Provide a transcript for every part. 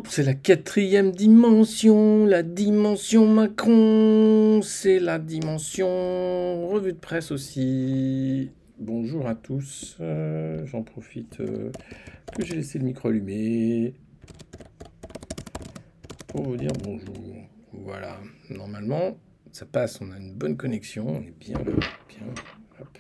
C'est la quatrième dimension, la dimension Macron, c'est la dimension revue de presse aussi. Bonjour à tous, j'en profite que j'ai laissé le micro allumé pour vous dire bonjour. Voilà, normalement ça passe, on a une bonne connexion, on est bien là, bien. Hop.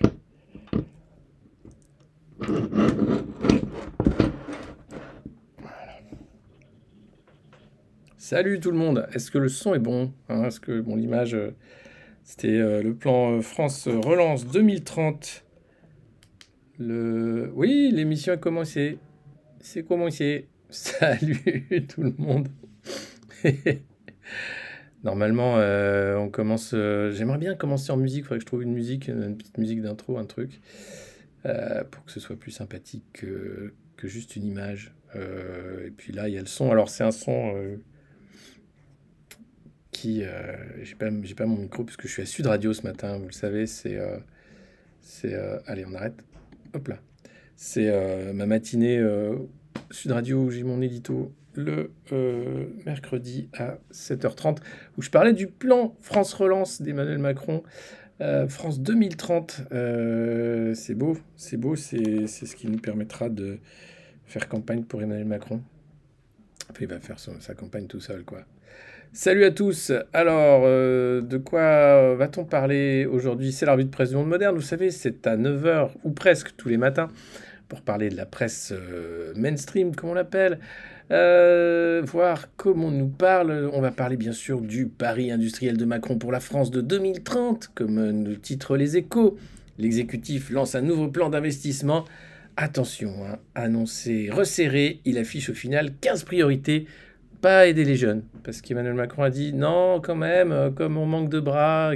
Salut tout le monde, est-ce que le son est bon, hein? Est-ce que bon, l'image, c'était le plan France Relance 2030. Oui, l'émission a commencé. C'est commencé. Salut tout le monde. Normalement, on commence. J'aimerais bien commencer en musique. Il faudrait que je trouve une musique, une petite musique d'intro, un truc, pour que ce soit plus sympathique que juste une image. Et puis là, il y a le son. Alors, c'est un son qui. J'ai pas mon micro puisque je suis à Sud Radio ce matin. Vous le savez, allez, on arrête. Hop là. C'est ma matinée Sud Radio où j'ai mon édito le mercredi à 7h30 où je parlais du plan France Relance d'Emmanuel Macron, France 2030. C'est beau, c'est ce qui nous permettra de faire campagne pour Emmanuel Macron. Enfin, il va faire sa campagne tout seul, quoi. Salut à tous. Alors, de quoi va-t-on parler aujourd'hui? C'est l'arbitre de presse du monde moderne. Vous savez, c'est à 9h ou presque tous les matins pour parler de la presse mainstream, comme on l'appelle. Voir comment on nous parle. On va parler bien sûr du pari industriel de Macron pour la France de 2030, comme nous titrent les Échos. L'exécutif lance un nouveau plan d'investissement. Attention, hein, annoncé, resserré, il affiche au final 15 priorités. Pas aider les jeunes, parce qu'Emmanuel Macron a dit non, quand même, comme on manque de bras,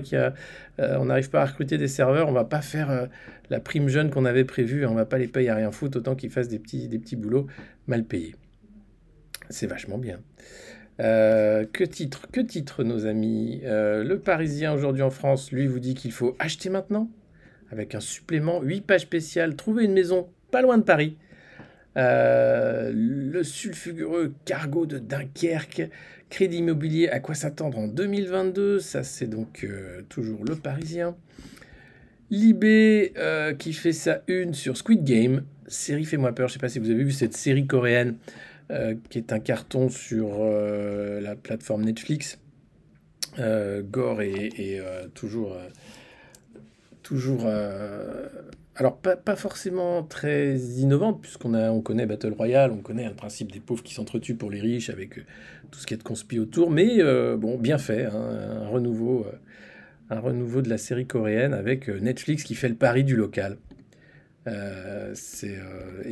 on n'arrive pas à recruter des serveurs, on va pas faire la prime jeune qu'on avait prévue, on va pas les payer à rien foutre, autant qu'ils fassent des petits boulots mal payés. C'est vachement bien. Que titre, nos amis. Le Parisien aujourd'hui en France, lui, vous dit qu'il faut acheter maintenant, avec un supplément, 8 pages spéciales, trouver une maison pas loin de Paris. Le sulfureux cargo de Dunkerque, crédit immobilier, à quoi s'attendre en 2022, ça c'est donc toujours le Parisien. Libé qui fait sa une sur Squid Game, série fait-moi peur, je sais pas si vous avez vu cette série coréenne qui est un carton sur la plateforme Netflix. Gore et toujours alors pas forcément très innovante, on connaît Battle Royale, on connaît le principe des pauvres qui s'entretuent pour les riches avec tout ce qui est de conspi autour, mais bon, bien fait, hein, un renouveau de la série coréenne avec Netflix qui fait le pari du local. Et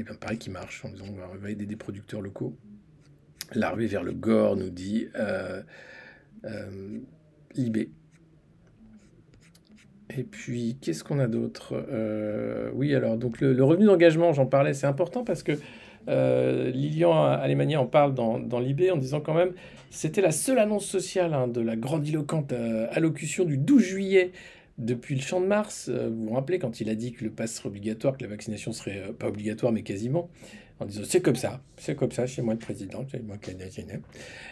bien pareil qui marche en disant on va aider des producteurs locaux. La ruée vers le gore nous dit Libé. Et puis, qu'est-ce qu'on a d'autre? Oui, alors, donc le revenu d'engagement, j'en parlais, c'est important parce que Lilian Alemania en parle dans l'IB en disant quand même, c'était la seule annonce sociale hein, de la grandiloquente allocution du 12 juillet depuis le Champ de Mars. Vous vous rappelez quand il a dit que le pass serait obligatoire, que la vaccination serait pas obligatoire, mais quasiment, en disant c'est comme ça, chez moi le président, c'est moi qui l'ai désigné.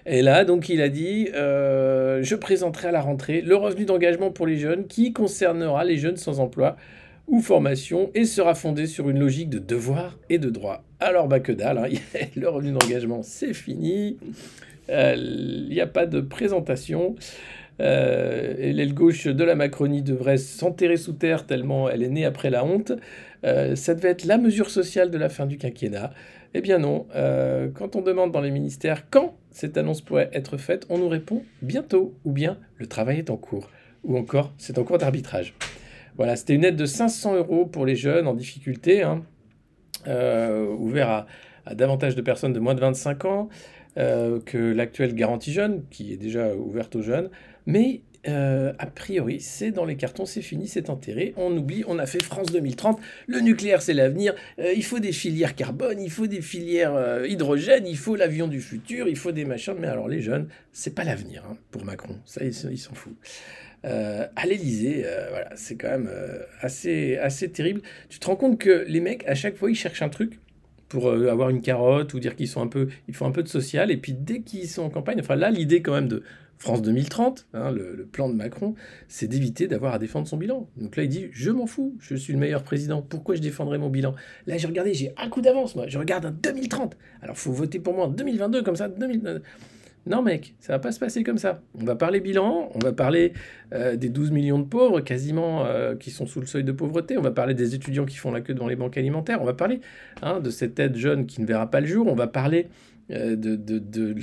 Et là, donc, il a dit je présenterai à la rentrée le revenu d'engagement pour les jeunes qui concernera les jeunes sans emploi ou formation et sera fondé sur une logique de devoir et de droit. Alors, bah que dalle, hein, le revenu d'engagement, c'est fini. Il n'y a pas de présentation. Et l'aile gauche de la Macronie devrait s'enterrer sous terre tellement elle est née après la honte. Ça devait être la mesure sociale de la fin du quinquennat. Eh bien non, quand on demande dans les ministères quand cette annonce pourrait être faite, on nous répond bientôt, ou bien le travail est en cours, ou encore c'est en cours d'arbitrage. Voilà, c'était une aide de 500 euros pour les jeunes en difficulté, hein, ouvert à davantage de personnes de moins de 25 ans que l'actuelle garantie jeune, qui est déjà ouverte aux jeunes. Mais a priori, c'est dans les cartons, c'est fini, c'est enterré. On oublie, on a fait France 2030. Le nucléaire, c'est l'avenir. Il faut des filières carbone, il faut des filières hydrogène, il faut l'avion du futur, il faut des machins. Mais alors les jeunes, c'est pas l'avenir hein, pour Macron. Ça, il s'en fout. À l'Élysée, voilà, c'est quand même assez terrible. Tu te rends compte que les mecs, à chaque fois, ils cherchent un truc pour avoir une carotte ou dire qu'ils sont ils font un peu de social. Et puis dès qu'ils sont en campagne, enfin là, l'idée quand même de France 2030, hein, le plan de Macron, c'est d'éviter d'avoir à défendre son bilan. Donc là, il dit, je m'en fous, je suis le meilleur président, pourquoi je défendrai mon bilan? Là, j'ai regardé, j'ai un coup d'avance, moi, je regarde en 2030. Alors, faut voter pour moi en 2022, comme ça, 2022. Non, mec, ça va pas se passer comme ça. On va parler bilan, on va parler des 12 millions de pauvres, quasiment, qui sont sous le seuil de pauvreté. On va parler des étudiants qui font la queue devant les banques alimentaires. On va parler de cette aide jeune qui ne verra pas le jour. On va parler de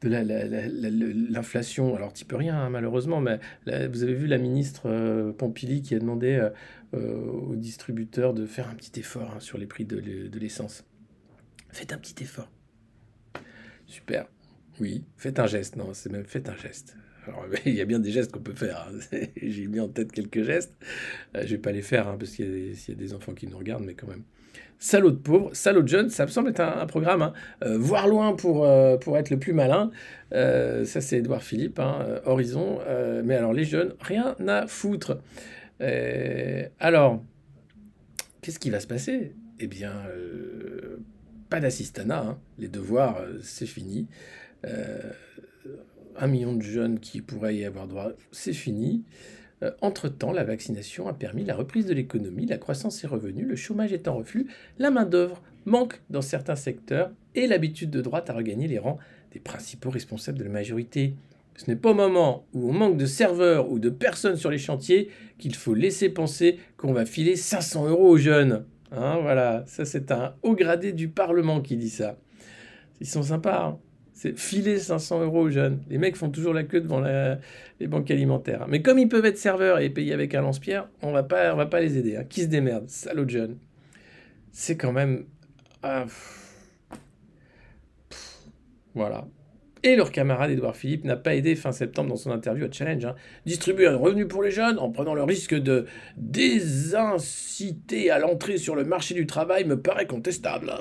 l'inflation. Alors, tu peux rien, hein, malheureusement, mais là, vous avez vu la ministre Pompili qui a demandé aux distributeurs de faire un petit effort, hein, sur les prix de l'essence. Faites un petit effort. Super. Oui, faites un geste. Non, c'est même faites un geste. Alors, il y a bien des gestes qu'on peut faire, hein. J'ai mis en tête quelques gestes. Je vais pas les faire, hein, parce s'il y a des enfants qui nous regardent, mais quand même. Salaud de pauvres, salaud de jeunes, ça me semble être un programme, hein. Voir loin pour être le plus malin. Ça, c'est Édouard Philippe, hein, Horizon. Mais alors, les jeunes, rien à foutre. Alors, qu'est-ce qui va se passer? Eh bien, pas d'assistanat, hein. Les devoirs, c'est fini. 1 million de jeunes qui pourraient y avoir droit, c'est fini. Entre-temps, la vaccination a permis la reprise de l'économie, la croissance est revenue, le chômage est en reflux, la main-d'œuvre manque dans certains secteurs et l'habitude de droite a regagné les rangs des principaux responsables de la majorité. Ce n'est pas au moment où on manque de serveurs ou de personnes sur les chantiers qu'il faut laisser penser qu'on va filer 500 € aux jeunes. Hein, voilà, ça c'est un haut gradé du Parlement qui dit ça. Ils sont sympas, hein. C'est filer 500 € aux jeunes. Les mecs font toujours la queue devant les banques alimentaires. Mais comme ils peuvent être serveurs et payés avec un lance-pierre, on va pas les aider, hein. Qui se démerde, salaud de jeunes. C'est quand même... Ah, voilà. Et leur camarade Édouard Philippe n'a pas aidé fin septembre dans son interview à Challenge, hein. Distribuer un revenu pour les jeunes en prenant le risque de désinciter à l'entrée sur le marché du travail me paraît contestable.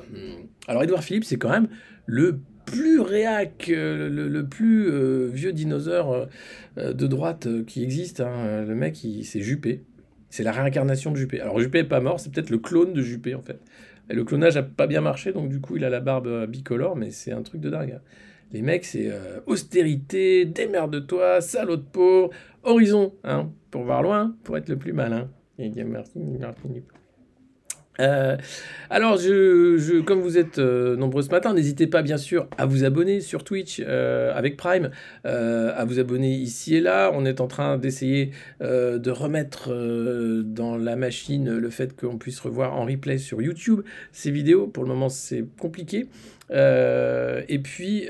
Alors Édouard Philippe, c'est quand même le plus réac, le plus vieux dinosaure de droite qui existe, hein. Le mec, c'est Juppé. C'est la réincarnation de Juppé. Alors Juppé n'est pas mort, c'est peut-être le clone de Juppé en fait. Et le clonage n'a pas bien marché, donc du coup il a la barbe bicolore, mais c'est un truc de dingue, hein. Les mecs, c'est austérité, démerde-toi, salaud de pauvre, horizon, hein, pour voir loin, pour être le plus malin. Merci. Alors, comme vous êtes nombreux ce matin, n'hésitez pas bien sûr à vous abonner sur Twitch avec Prime, à vous abonner ici et là. On est en train d'essayer de remettre dans la machine le fait qu'on puisse revoir en replay sur YouTube ces vidéos. Pour le moment, c'est compliqué. Et puis,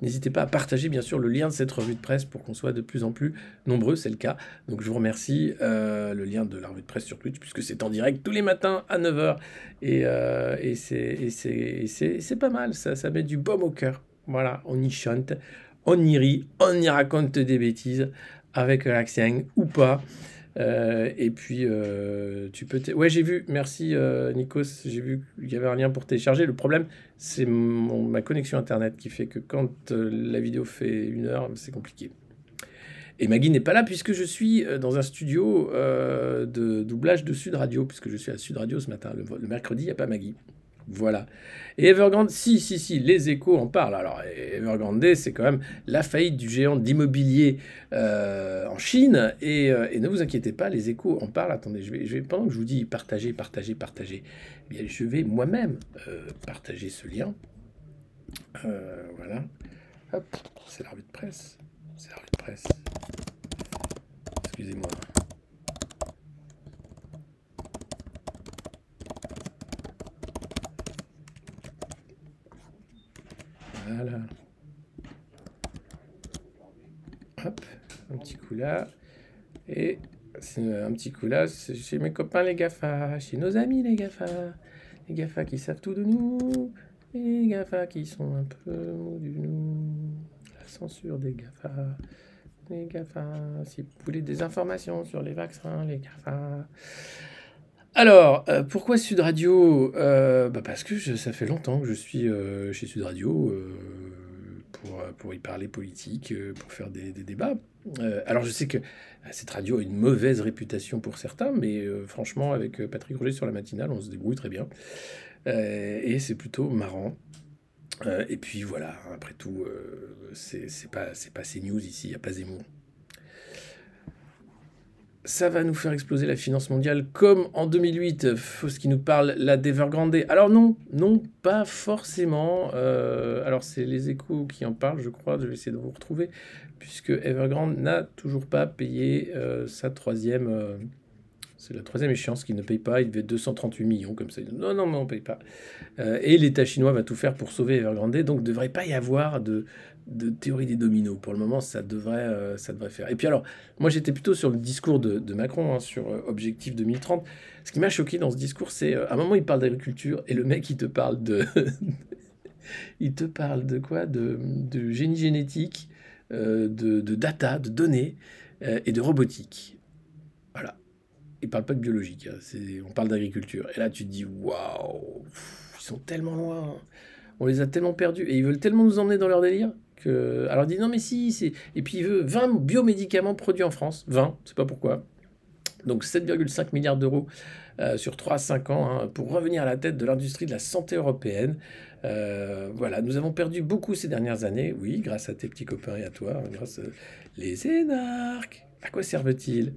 n'hésitez pas à partager bien sûr le lien de cette revue de presse pour qu'on soit de plus en plus nombreux, c'est le cas. Donc je vous remercie, le lien de la revue de presse sur Twitch, puisque c'est en direct tous les matins à 9 h. Et c'est pas mal, ça met du baume au cœur. Voilà, on y chante, on y rit, on y raconte des bêtises, avec l'accent ou pas. Et puis, tu peux... Ouais, j'ai vu, merci Nikos, j'ai vu qu'il y avait un lien pour télécharger. Le problème, c'est ma connexion Internet qui fait que quand la vidéo fait 1 heure, c'est compliqué. Et Maggie n'est pas là puisque je suis dans un studio de doublage de Sud Radio, puisque je suis à Sud Radio ce matin. Le mercredi, il n'y a pas Maggie. Voilà. Et Evergrande, si, les échos en parlent. Alors, Evergrande, c'est quand même la faillite du géant d'immobilier en Chine. Et ne vous inquiétez pas, les échos en parlent. Attendez, je vais, pendant que je vous dis partagez, eh bien, je vais moi-même partager ce lien. Voilà. Hop, c'est la revue de presse. Excusez-moi. Voilà. Hop, un petit coup là. Et un petit coup là, c'est chez mes copains les GAFA, chez nos amis les GAFA. Les GAFA qui savent tout de nous. Les GAFA qui sont un peu mous du nous. La censure des GAFA. Les GAFA, si vous voulez des informations sur les vaccins, les GAFA. Alors, pourquoi Sud Radio? Parce que ça fait longtemps que je suis chez Sud Radio. pour y parler politique, pour faire des débats. Alors je sais que cette radio a une mauvaise réputation pour certains, mais franchement, avec Patrick Roger sur la matinale, on se débrouille très bien. Et c'est plutôt marrant. Et puis voilà, après tout, c'est pas CNews ici, il n'y a pas Zemmour. Ça va nous faire exploser la finance mondiale comme en 2008, faut ce qui nous parle là d'Evergrande. Alors non, pas forcément. Alors c'est les Échos qui en parlent, je crois, je vais essayer de vous retrouver, puisque Evergrande n'a toujours pas payé sa troisième... c'est la troisième échéance qu'il ne paye pas, il devait 238 millions comme ça. Non, on ne paye pas. Et l'État chinois va tout faire pour sauver Evergrande, donc il ne devrait pas y avoir de théorie des dominos. Pour le moment, ça devrait faire. Et puis alors, moi j'étais plutôt sur le discours de Macron, hein, sur Objectif 2030. Ce qui m'a choqué dans ce discours, c'est à un moment il parle d'agriculture et le mec il te parle de... il te parle de quoi, de génie génétique, de data, de données et de robotique. Voilà. Il parle pas de biologique, hein, on parle d'agriculture. Et là, tu te dis, waouh, ils sont tellement loin, on les a tellement perdus, et ils veulent tellement nous emmener dans leur délire, que... Alors, il dit, non, mais si, et puis il veut 20 biomédicaments produits en France, 20, je sais pas pourquoi. Donc 7,5 milliards d'euros sur 3 à 5 ans, hein, pour revenir à la tête de l'industrie de la santé européenne. Voilà, nous avons perdu beaucoup ces dernières années, oui, grâce à tes petits copains et à toi, grâce à les énarques. À quoi servent-ils?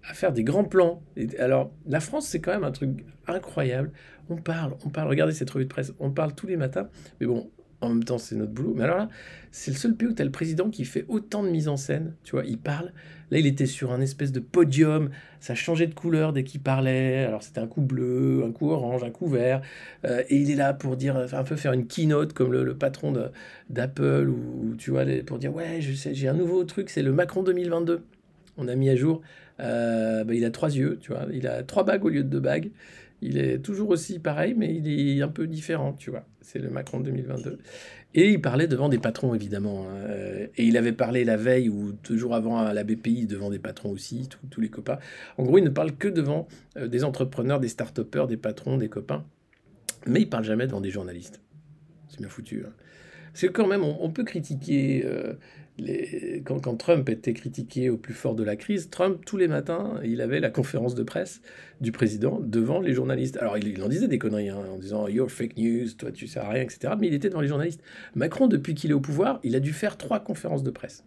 À faire des grands plans. Alors, la France, c'est quand même un truc incroyable. On parle, regardez cette revue de presse, on parle tous les matins, mais bon, en même temps, c'est notre boulot. Mais alors là, c'est le seul pays où tu as le président qui fait autant de mise en scène, tu vois, il parle. Là, il était sur un espèce de podium, ça changeait de couleur dès qu'il parlait. Alors, c'était un coup bleu, un coup orange, un coup vert. Et il est là pour dire, un peu faire une keynote comme le patron d'Apple, ou tu vois, pour dire, ouais, je sais, j'ai un nouveau truc, c'est le Macron 2022. On a mis à jour. Il a 3 yeux, tu vois. Il a 3 bagues au lieu de 2 bagues. Il est toujours aussi pareil, mais il est un peu différent, tu vois. C'est le Macron de 2022. Et il parlait devant des patrons, évidemment, hein. Et il avait parlé la veille ou 2 jours avant à la BPI devant des patrons aussi, tous les copains. En gros, il ne parle que devant des entrepreneurs, des start-upers, des patrons, des copains. Mais il parle jamais devant des journalistes. C'est bien foutu, hein. C'est quand même, on peut critiquer, quand Trump était critiqué au plus fort de la crise, Trump, tous les matins, il avait la conférence de presse du président devant les journalistes. Alors, il en disait des conneries, hein, en disant « You're fake news, toi tu sers à rien, etc. » Mais il était devant les journalistes. Macron, depuis qu'il est au pouvoir, il a dû faire 3 conférences de presse.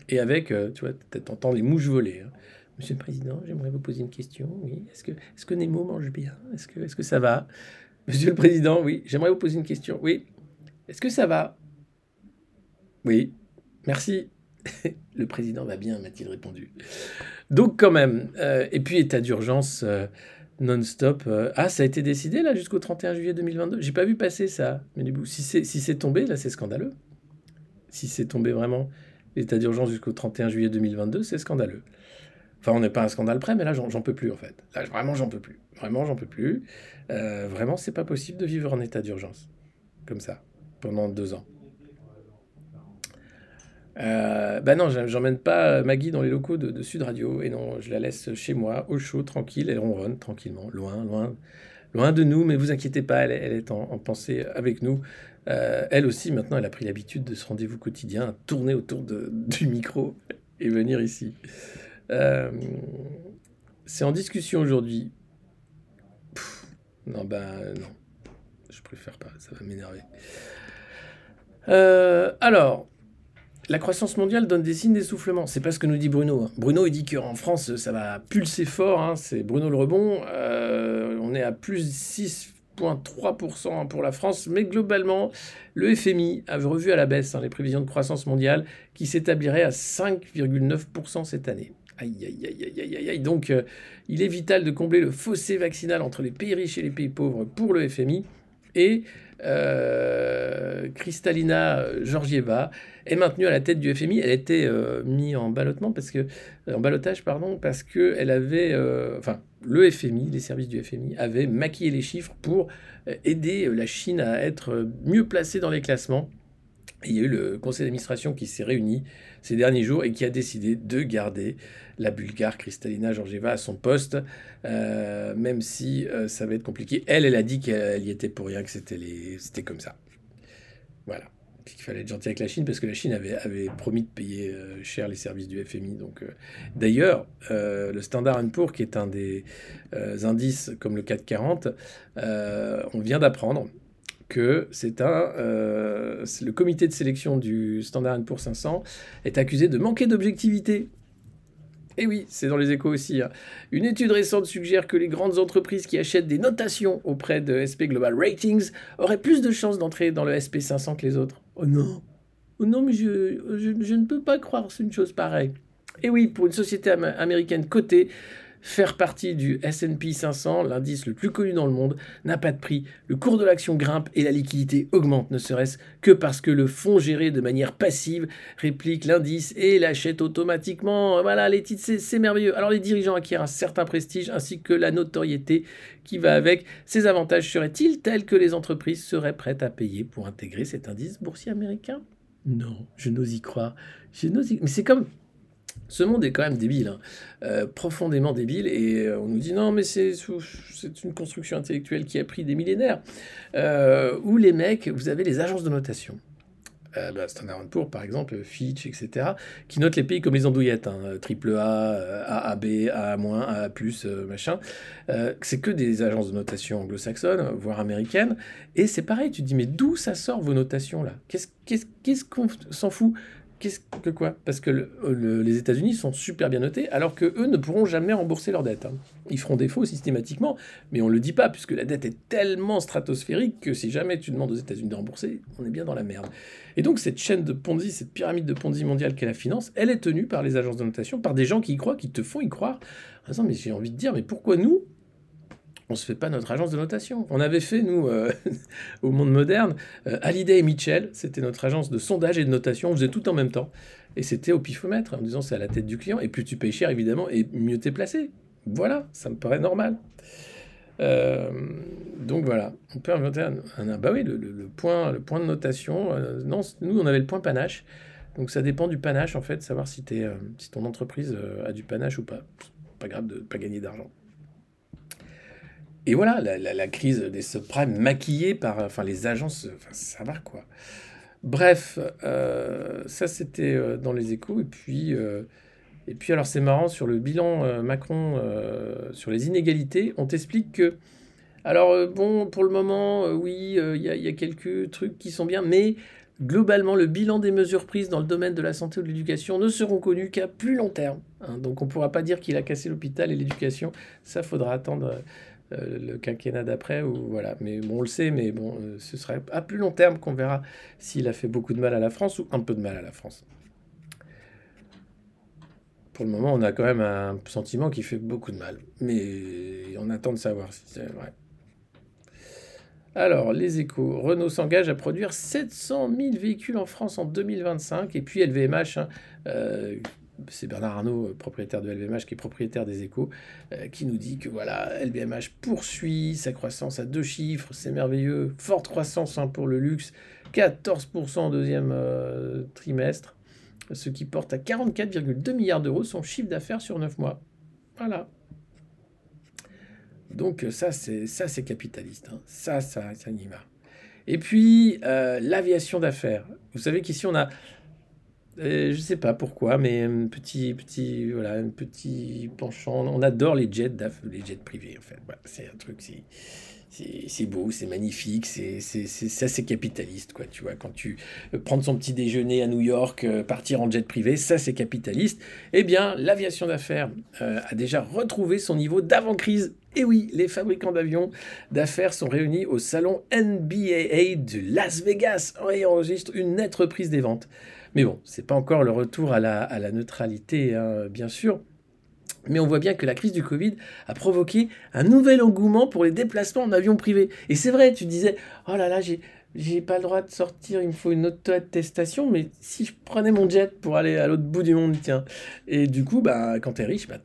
Et avec, tu vois, t'entends les mouches voler, hein. Monsieur le Président, j'aimerais vous poser une question. Oui, est-ce que Nemo mange bien? Est-ce que ça va? Monsieur le Président, oui, j'aimerais vous poser une question. Oui. Est-ce que ça va? Oui, merci. Le président va bien, m'a-t-il répondu. Donc quand même, et puis état d'urgence non-stop. Ah, ça a été décidé là jusqu'au 31 juillet 2022? J'ai pas vu passer ça. Mais du coup, si c'est tombé, là c'est scandaleux. Si c'est tombé vraiment, l'état d'urgence jusqu'au 31 juillet 2022, c'est scandaleux. Enfin, on n'est pas à un scandale près, mais là j'en peux plus en fait. Là vraiment j'en peux plus. Vraiment j'en peux plus. Vraiment c'est pas possible de vivre en état d'urgence. Comme ça, pendant 2 ans. Non, j'emmène pas Maggie dans les locaux de Sud Radio. Et non, je la laisse chez moi, au chaud, tranquille. Elle ronronne tranquillement, loin de nous. Mais vous inquiétez pas, elle est en pensée avec nous. Elle aussi, maintenant, elle a pris l'habitude de ce rendez-vous quotidien, tourner autour du micro et venir ici. C'est en discussion aujourd'hui. Non, non. Je préfère pas, ça va m'énerver. Alors... La croissance mondiale donne des signes d'essoufflement. C'est pas ce que nous dit Bruno, hein. Bruno, il dit qu'en France, ça va pulser fort, hein. C'est Bruno Le Rebond. On est à plus 6,3% pour la France. Mais globalement, le FMI avait revu à la baisse, hein, les prévisions de croissance mondiale qui s'établiraient à 5,9% cette année. Aïe, aïe, aïe, aïe, aïe, aïe. Donc, il est vital de combler le fossé vaccinal entre les pays riches et les pays pauvres pour le FMI. Et Kristalina Georgieva est maintenue à la tête du FMI. Elle était mise en ballottage, parce que elle avait, le FMI, les services du FMI avaient maquillé les chiffres pour aider la Chine à être mieux placée dans les classements. Et il y a eu le conseil d'administration qui s'est réuni ces derniers jours et qui a décidé de garder la Bulgare Kristalina Georgieva à son poste, même si ça va être compliqué. Elle a dit qu'elle y était pour rien, que c'était comme ça. Voilà. qu'il fallait être gentil avec la Chine parce que la Chine avait promis de payer cher les services du FMI. Donc, d'ailleurs, le Standard & Poor's, qui est un des indices comme le CAC 40, on vient d'apprendre que c'est le comité de sélection du Standard & Poor's 500 est accusé de manquer d'objectivité. Et oui, c'est dans les Échos aussi, hein. Une étude récente suggère que les grandes entreprises qui achètent des notations auprès de SP Global Ratings auraient plus de chances d'entrer dans le SP 500 que les autres. Oh non! Oh non, mais je ne peux pas croire c'est une chose pareille. Et oui, pour une société américaine cotée, faire partie du S&P 500, l'indice le plus connu dans le monde, n'a pas de prix. Le cours de l'action grimpe et la liquidité augmente, ne serait-ce que parce que le fonds géré de manière passive réplique l'indice et l'achète automatiquement. Voilà, les titres, c'est merveilleux. Alors les dirigeants acquièrent un certain prestige ainsi que la notoriété qui va avec. Ces avantages seraient-ils tels que les entreprises seraient prêtes à payer pour intégrer cet indice boursier américain? Non, je n'ose y croire. Mais c'est comme... Ce monde est quand même débile, hein. Profondément débile, et on nous dit non, mais c'est une construction intellectuelle qui a pris des millénaires. Où les mecs, vous avez les agences de notation. Standard & Poor's, par exemple, Fitch, etc., qui notent les pays comme les andouillettes, hein, AAA, AAB, AA-, AA+, machin. C'est que des agences de notation anglo-saxonnes, voire américaines, et c'est pareil, tu te dis, mais d'où ça sort vos notations, là? Qu'est-ce qu'on s'en fout? Qu'est-ce que quoi? Parce que les États-Unis sont super bien notés, alors que eux ne pourront jamais rembourser leur dette, hein. Ils feront défaut systématiquement, mais on ne le dit pas, puisque la dette est tellement stratosphérique que si jamais tu demandes aux États-Unis de rembourser, on est bien dans la merde. Et donc cette chaîne de Ponzi, cette pyramide de Ponzi mondiale qu'est la finance, elle est tenue par les agences de notation, par des gens qui y croient, qui te font y croire. En disant, mais j'ai envie de dire, mais pourquoi nous, on se fait pas notre agence de notation? On avait fait, nous, au monde moderne, Hallyday et Mitchell, c'était notre agence de sondage et de notation, on faisait tout en même temps. Et c'était au pifomètre, en disant c'est à la tête du client, et plus tu payes cher, évidemment, et mieux t'es placé. Voilà, ça me paraît normal. Donc voilà, on peut inventer bah oui, le point de notation. Non, nous, on avait le point panache. Donc ça dépend du panache, en fait, savoir si ton entreprise a du panache ou pas. C'est pas grave de ne pas gagner d'argent. Et voilà, la crise des subprimes maquillée par les agences, ça va quoi. Bref, ça c'était dans les Échos. Et puis alors c'est marrant, sur le bilan Macron, sur les inégalités, on t'explique que... Alors bon, pour le moment, oui, il y a quelques trucs qui sont bien, mais globalement, le bilan des mesures prises dans le domaine de la santé ou de l'éducation ne seront connus qu'à plus long terme, hein. Donc on ne pourra pas dire qu'il a cassé l'hôpital et l'éducation, ça faudra attendre... le quinquennat d'après, ou voilà. Mais bon, on le sait, mais bon, ce sera à plus long terme qu'on verra s'il a fait beaucoup de mal à la France ou un peu de mal à la France. Pour le moment, on a quand même un sentiment qui fait beaucoup de mal, mais on attend de savoir si c'est vrai. Alors, les Échos. Renault s'engage à produire 700 000 véhicules en France en 2025, et puis LVMH, hein, c'est Bernard Arnault, propriétaire de LVMH, qui est propriétaire des Échos, qui nous dit que voilà, LVMH poursuit sa croissance à 2 chiffres, c'est merveilleux, forte croissance, hein, pour le luxe, 14% au deuxième trimestre, ce qui porte à 44,2 milliards d'euros son chiffre d'affaires sur 9 mois. Voilà. Donc ça c'est capitaliste, hein. Ça y va. Et puis l'aviation d'affaets. Vous savez qu'ici on a... je sais pas pourquoi, mais un petit penchant. On adore les jets privés, en fait. Voilà, c'est un truc, c'est beau, c'est magnifique, ça c'est capitaliste, quoi. Tu vois, quand tu prends son petit déjeuner à New York, partir en jet privé, ça c'est capitaliste. Eh bien, l'aviation d'affaires a déjà retrouvé son niveau d'avant-crise. Et oui, les fabricants d'avions d'affaires sont réunis au salon NBAA de Las Vegas et enregistrent une nette reprise des ventes. Mais bon, c'est pas encore le retour à la neutralité, hein, bien sûr. Mais on voit bien que la crise du Covid a provoqué un nouvel engouement pour les déplacements en avion privé. Et c'est vrai, tu disais, oh là là, j'ai pas le droit de sortir, il me faut une auto-attestation, mais si je prenais mon jet pour aller à l'autre bout du monde, tiens. Et du coup, bah, quand t'es riche, bah,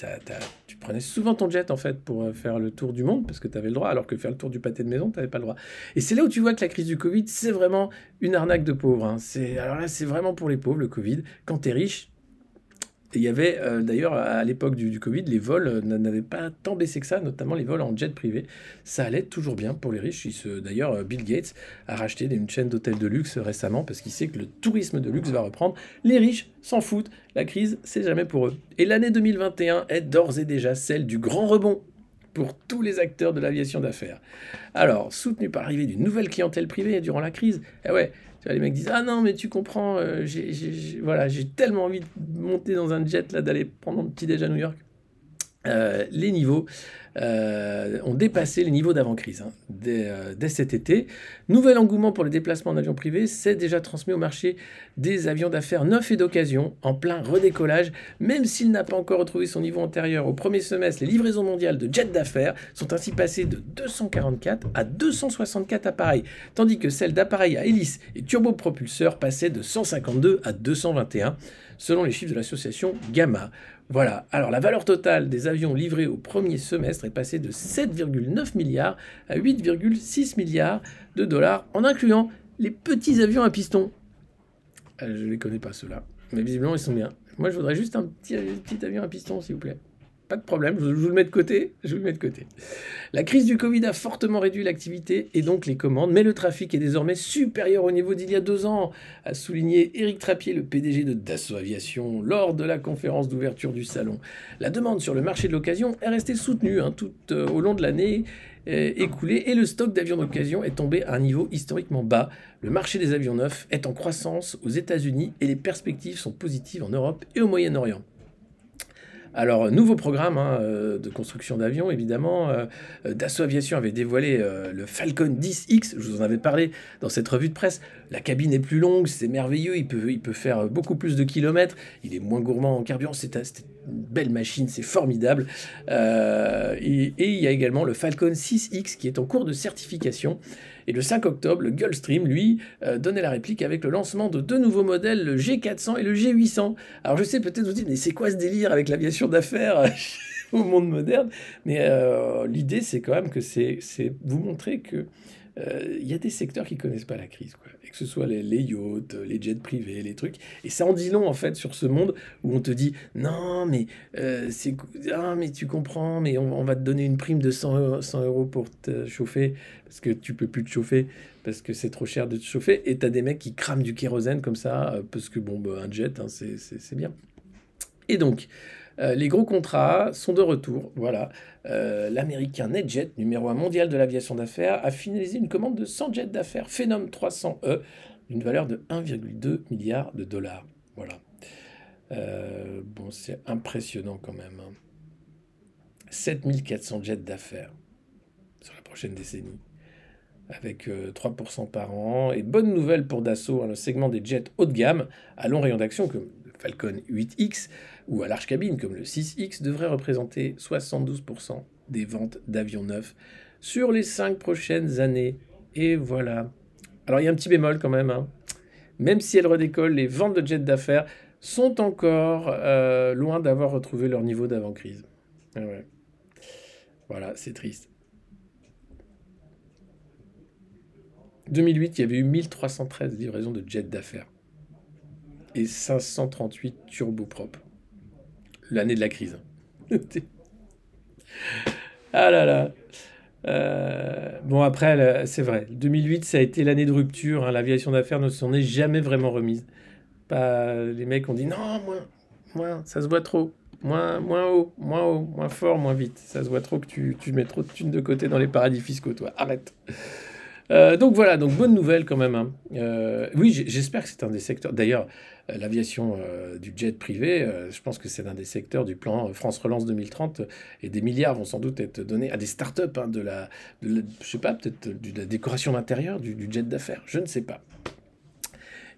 tu prenais souvent ton jet, en fait, pour faire le tour du monde, parce que t'avais le droit, alors que faire le tour du pâté de maison, t'avais pas le droit. Et c'est là où tu vois que la crise du Covid, c'est vraiment une arnaque de pauvres, hein. Alors là, c'est vraiment pour les pauvres, le Covid. Quand t'es riche, Et il y avait d'ailleurs à l'époque du Covid, les vols n'avaient pas tant baissé que ça, notamment les vols en jet privé. Ça allait toujours bien pour les riches. D'ailleurs, Bill Gates a racheté une chaîne d'hôtels de luxe récemment parce qu'il sait que le tourisme de luxe va reprendre. Les riches s'en foutent. La crise, c'est jamais pour eux. Et l'année 2021 est d'ores et déjà celle du grand rebond pour tous les acteurs de l'aviation d'affaires. Alors, soutenu par l'arrivée d'une nouvelle clientèle privée durant la crise, eh ouais, tu vois, les mecs disent « Ah non, mais tu comprends, voilà, j'ai tellement envie de monter dans un jet, là, d'aller prendre mon petit-déj à New York. » Les niveaux ont dépassé les niveaux d'avant-crise dès cet été. Nouvel engouement pour les déplacements en avion privé, c'est déjà transmis au marché des avions d'affaires neufs et d'occasion, en plein redécollage. Même s'il n'a pas encore retrouvé son niveau antérieur au premier semestre, les livraisons mondiales de jets d'affaires sont ainsi passées de 244 à 264 appareils, tandis que celles d'appareils à hélice et turbopropulseurs passaient de 152 à 221, selon les chiffres de l'association Gamma. Voilà, alors la valeur totale des avions livrés au premier semestre est passée de 7,9 milliards à 8,6 milliards de dollars, en incluant les petits avions à piston. Je ne les connais pas ceux-là, mais visiblement ils sont bien. Moi je voudrais juste un petit avion à piston s'il vous plaît. Pas de problème, je vous le mets de côté, La crise du Covid a fortement réduit l'activité et donc les commandes, mais le trafic est désormais supérieur au niveau d'il y a 2 ans, a souligné Éric Trappier, le PDG de Dassault Aviation, lors de la conférence d'ouverture du salon. La demande sur le marché de l'occasion est restée soutenue tout au long de l'année écoulée et le stock d'avions d'occasion est tombé à un niveau historiquement bas. Le marché des avions neufs est en croissance aux États-Unis et les perspectives sont positives en Europe et au Moyen-Orient. Alors, nouveau programme de construction d'avions, évidemment. Dassault Aviation avait dévoilé le Falcon 10X, je vous en avais parlé dans cette revue de presse. La cabine est plus longue, c'est merveilleux, il peut faire beaucoup plus de kilomètres, il est moins gourmand en carburant, c'est une belle machine, c'est formidable. Et il y a également le Falcon 6X qui est en cours de certification. Et le 5 octobre, le Gulfstream, lui, donnait la réplique avec le lancement de 2 nouveaux modèles, le G400 et le G800. Alors je sais, peut-être vous dites, mais c'est quoi ce délire avec l'aviation d'affaires au monde moderne? Mais l'idée, c'est quand même que c'est vous montrer que il y a des secteurs qui connaissent pas la crise, quoi. Et que ce soit les yachts, les jets privés, les trucs. Et ça en dit long, en fait, sur ce monde où on te dit « Non, mais, mais tu comprends, mais on va te donner une prime de 100 € pour te chauffer, parce que tu peux plus te chauffer, parce que c'est trop cher de te chauffer. » Et t'as des mecs qui crament du kérosène comme ça, parce que, bon, un jet, c'est bien. Et donc, les gros contrats sont de retour, voilà. L'américain NetJet, numéro 1 mondial de l'aviation d'affaires, a finalisé une commande de 100 jets d'affaires Phenom 300E, d'une valeur de 1,2 milliard de dollars. Voilà. Bon, c'est impressionnant quand même. 7400 jets d'affaires sur la prochaine décennie, avec 3% par an. Et bonne nouvelle pour Dassault, le segment des jets haut de gamme, à long rayon d'action, comme le Falcon 8X, ou à large cabine comme le 6X, devrait représenter 72% des ventes d'avions neufs sur les 5 prochaines années. Et voilà. Alors il y a un petit bémol quand même. Même si elles redécollent, les ventes de jets d'affaires sont encore loin d'avoir retrouvé leur niveau d'avant-crise. Ouais. Voilà, c'est triste. 2008, il y avait eu 1313 livraisons de jets d'affaires et 538 turboprops. L'année de la crise. Ah là là. Bon, après, c'est vrai. 2008, ça a été l'année de rupture. L'aviation d'affaires ne s'en est jamais vraiment remise. Les mecs ont dit non, moins, ça se voit trop. Moins haut, moins fort, moins vite. Ça se voit trop que tu mets trop de thunes de côté dans les paradis fiscaux, toi. Arrête. Donc voilà, donc bonne nouvelle quand même. Oui, j'espère que c'est un des secteurs. D'ailleurs, l'aviation du jet privé, je pense que c'est l'un des secteurs du plan France Relance 2030 et des milliards vont sans doute être donnés à des startups je sais pas, peut-être de la décoration d'intérieur, du jet d'affaires, je ne sais pas.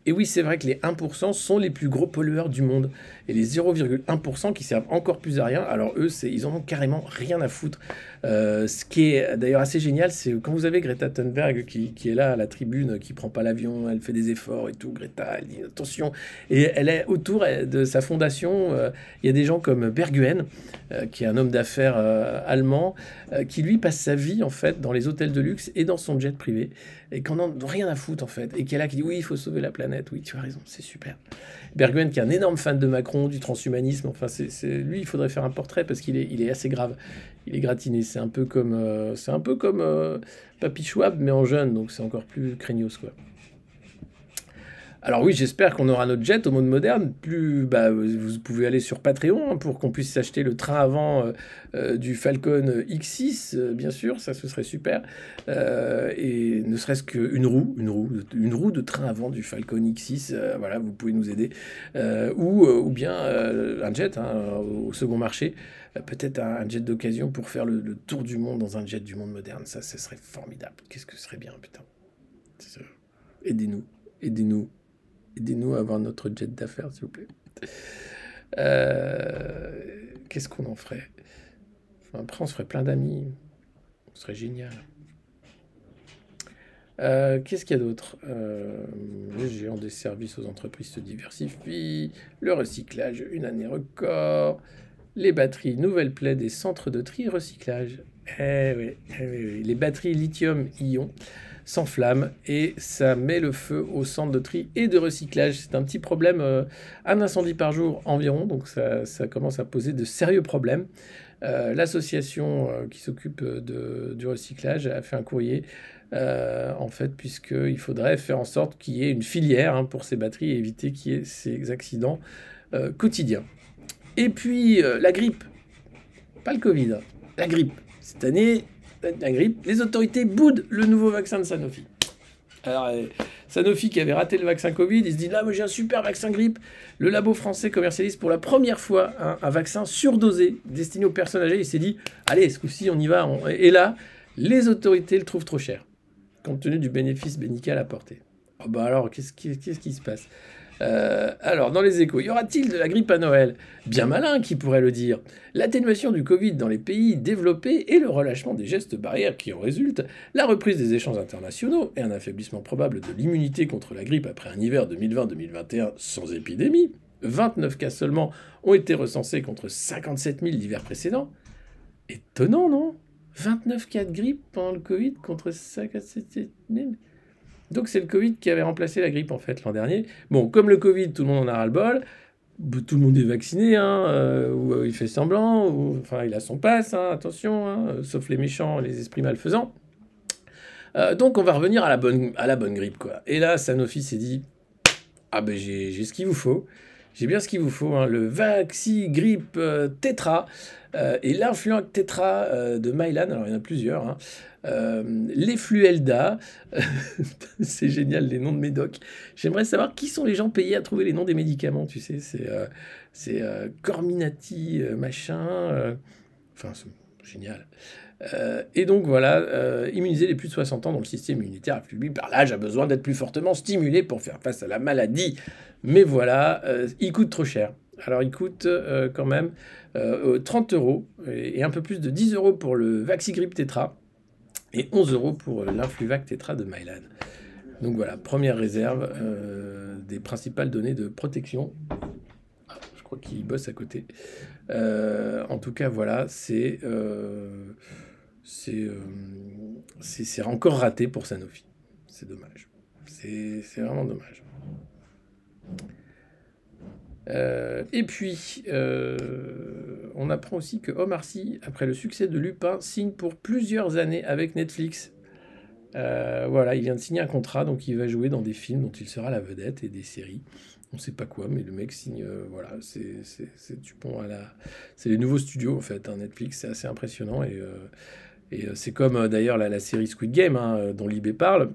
Et oui, c'est vrai que les 1% sont les plus gros pollueurs du monde. Et les 0,1% qui servent encore plus à rien, alors eux, ils en ont carrément rien à foutre Ce qui est d'ailleurs assez génial, c'est quand vous avez Greta Thunberg qui est là à la tribune, qui prend pas l'avion, elle fait des efforts et tout, Greta, elle dit attention, et elle est autour de sa fondation, il y a des gens comme Berguen, qui est un homme d'affaires allemand, qui lui passe sa vie en fait dans les hôtels de luxe et dans son jet privé, et qu'on n'en a rien à foutre en fait, et qui est là, qui dit oui, il faut sauver la planète, oui, tu as raison, c'est super. Berguen qui est un énorme fan de Macron, du transhumanisme, enfin lui, il faudrait faire un portrait parce il est assez grave. Il est gratiné, c'est un peu comme, Papy Schwab, mais en jeune, donc c'est encore plus craignos, quoi. Alors oui, j'espère qu'on aura notre jet au monde moderne. Vous pouvez aller sur Patreon hein, pour qu'on puisse s'acheter le train avant du Falcon X6, bien sûr, ça ce serait super. Et ne serait-ce qu'une une roue de train avant du Falcon X6, voilà, vous pouvez nous aider. Ou bien un jet hein, au second marché. Peut-être un jet d'occasion pour faire le tour du monde dans un jet du monde moderne. Ça, ce serait formidable. Qu'est-ce que ce serait bien, putain. Aidez-nous, aidez-nous. Aidez-nous à avoir notre jet d'affaires, s'il vous plaît. Qu'est-ce qu'on en ferait? Enfin, après, on se ferait plein d'amis. Ce serait génial. Qu'est-ce qu'il y a d'autre? Les géants des services aux entreprises se diversifient. Le recyclage, une année record. Les batteries, nouvelle plaie des centres de tri et recyclage. Oui. Les batteries lithium-ion s'enflamment et ça met le feu au centre de tri et de recyclage. C'est un petit problème, un incendie par jour environ, donc ça commence à poser de sérieux problèmes. L'association qui s'occupe du recyclage a fait un courrier, en fait, puisqu'il faudrait faire en sorte qu'il y ait une filière hein, pour ces batteries et éviter qu'il y ait ces accidents quotidiens. Et puis, la grippe, pas le Covid, la grippe. Cette année, la grippe, les autorités boudent le nouveau vaccin de Sanofi. Alors, Sanofi qui avait raté le vaccin Covid, il se dit là, moi j'ai un super vaccin grippe. Le labo français commercialise pour la première fois un vaccin surdosé destiné aux personnes âgées. Il s'est dit, allez, ce coup-ci, on y va. Et là, les autorités le trouvent trop cher, compte tenu du bénéfice médical apporté. Oh bah alors, qu'est-ce qui se passe? Alors, dans les échos, y aura-t-il de la grippe à Noël? Bien malin qui pourrait le dire. L'atténuation du Covid dans les pays développés et le relâchement des gestes barrières qui en résultent, la reprise des échanges internationaux et un affaiblissement probable de l'immunité contre la grippe après un hiver 2020-2021 sans épidémie. 29 cas seulement ont été recensés contre 57 000 l'hiver précédent. Étonnant, non? 29 cas de grippe pendant le Covid contre 57 000. Donc c'est le Covid qui avait remplacé la grippe en fait l'an dernier. Bon, comme le Covid, tout le monde en a ras-le-bol, tout le monde est vacciné, hein, ou il fait semblant, ou enfin il a son pass, hein, attention, hein, sauf les méchants, les esprits malfaisants. Donc on va revenir à la bonne grippe quoi. Et là, Sanofi s'est dit, ah ben j'ai ce qu'il vous faut. J'ai bien ce qu'il vous faut, hein, le Vaxi-Grippe Tetra et l'influent Tetra de Mylan, alors il y en a plusieurs, hein. Les Fluelda, c'est génial les noms de médocs. J'aimerais savoir qui sont les gens payés à trouver les noms des médicaments, tu sais, c'est Corminati machin, enfin c'est génial. Et donc voilà, immuniser les plus de 60 ans dont le système immunitaire affaibli par l'âge a besoin d'être plus fortement stimulé pour faire face à la maladie. Mais voilà, il coûte trop cher. Alors il coûte quand même 30 € et un peu plus de 10 € pour le Vaxigrippe Tetra et 11 € pour l'Influvac Tetra de Mylan. Donc voilà, première réserve des principales données de protection. Ah, je crois qu'il bosse à côté. En tout cas, voilà, c'est encore raté pour Sanofi. C'est dommage. C'est vraiment dommage. Et puis, on apprend aussi que Omar Sy, après le succès de Lupin, signe pour plusieurs années avec Netflix. Voilà, il vient de signer un contrat, donc il va jouer dans des films dont il sera la vedette et des séries. On sait pas quoi, mais le mec signe, voilà, c'est du bon à la... C'est les nouveaux studios, en fait, hein, Netflix, c'est assez impressionnant, et c'est comme d'ailleurs la série Squid Game, hein, dont Libé parle.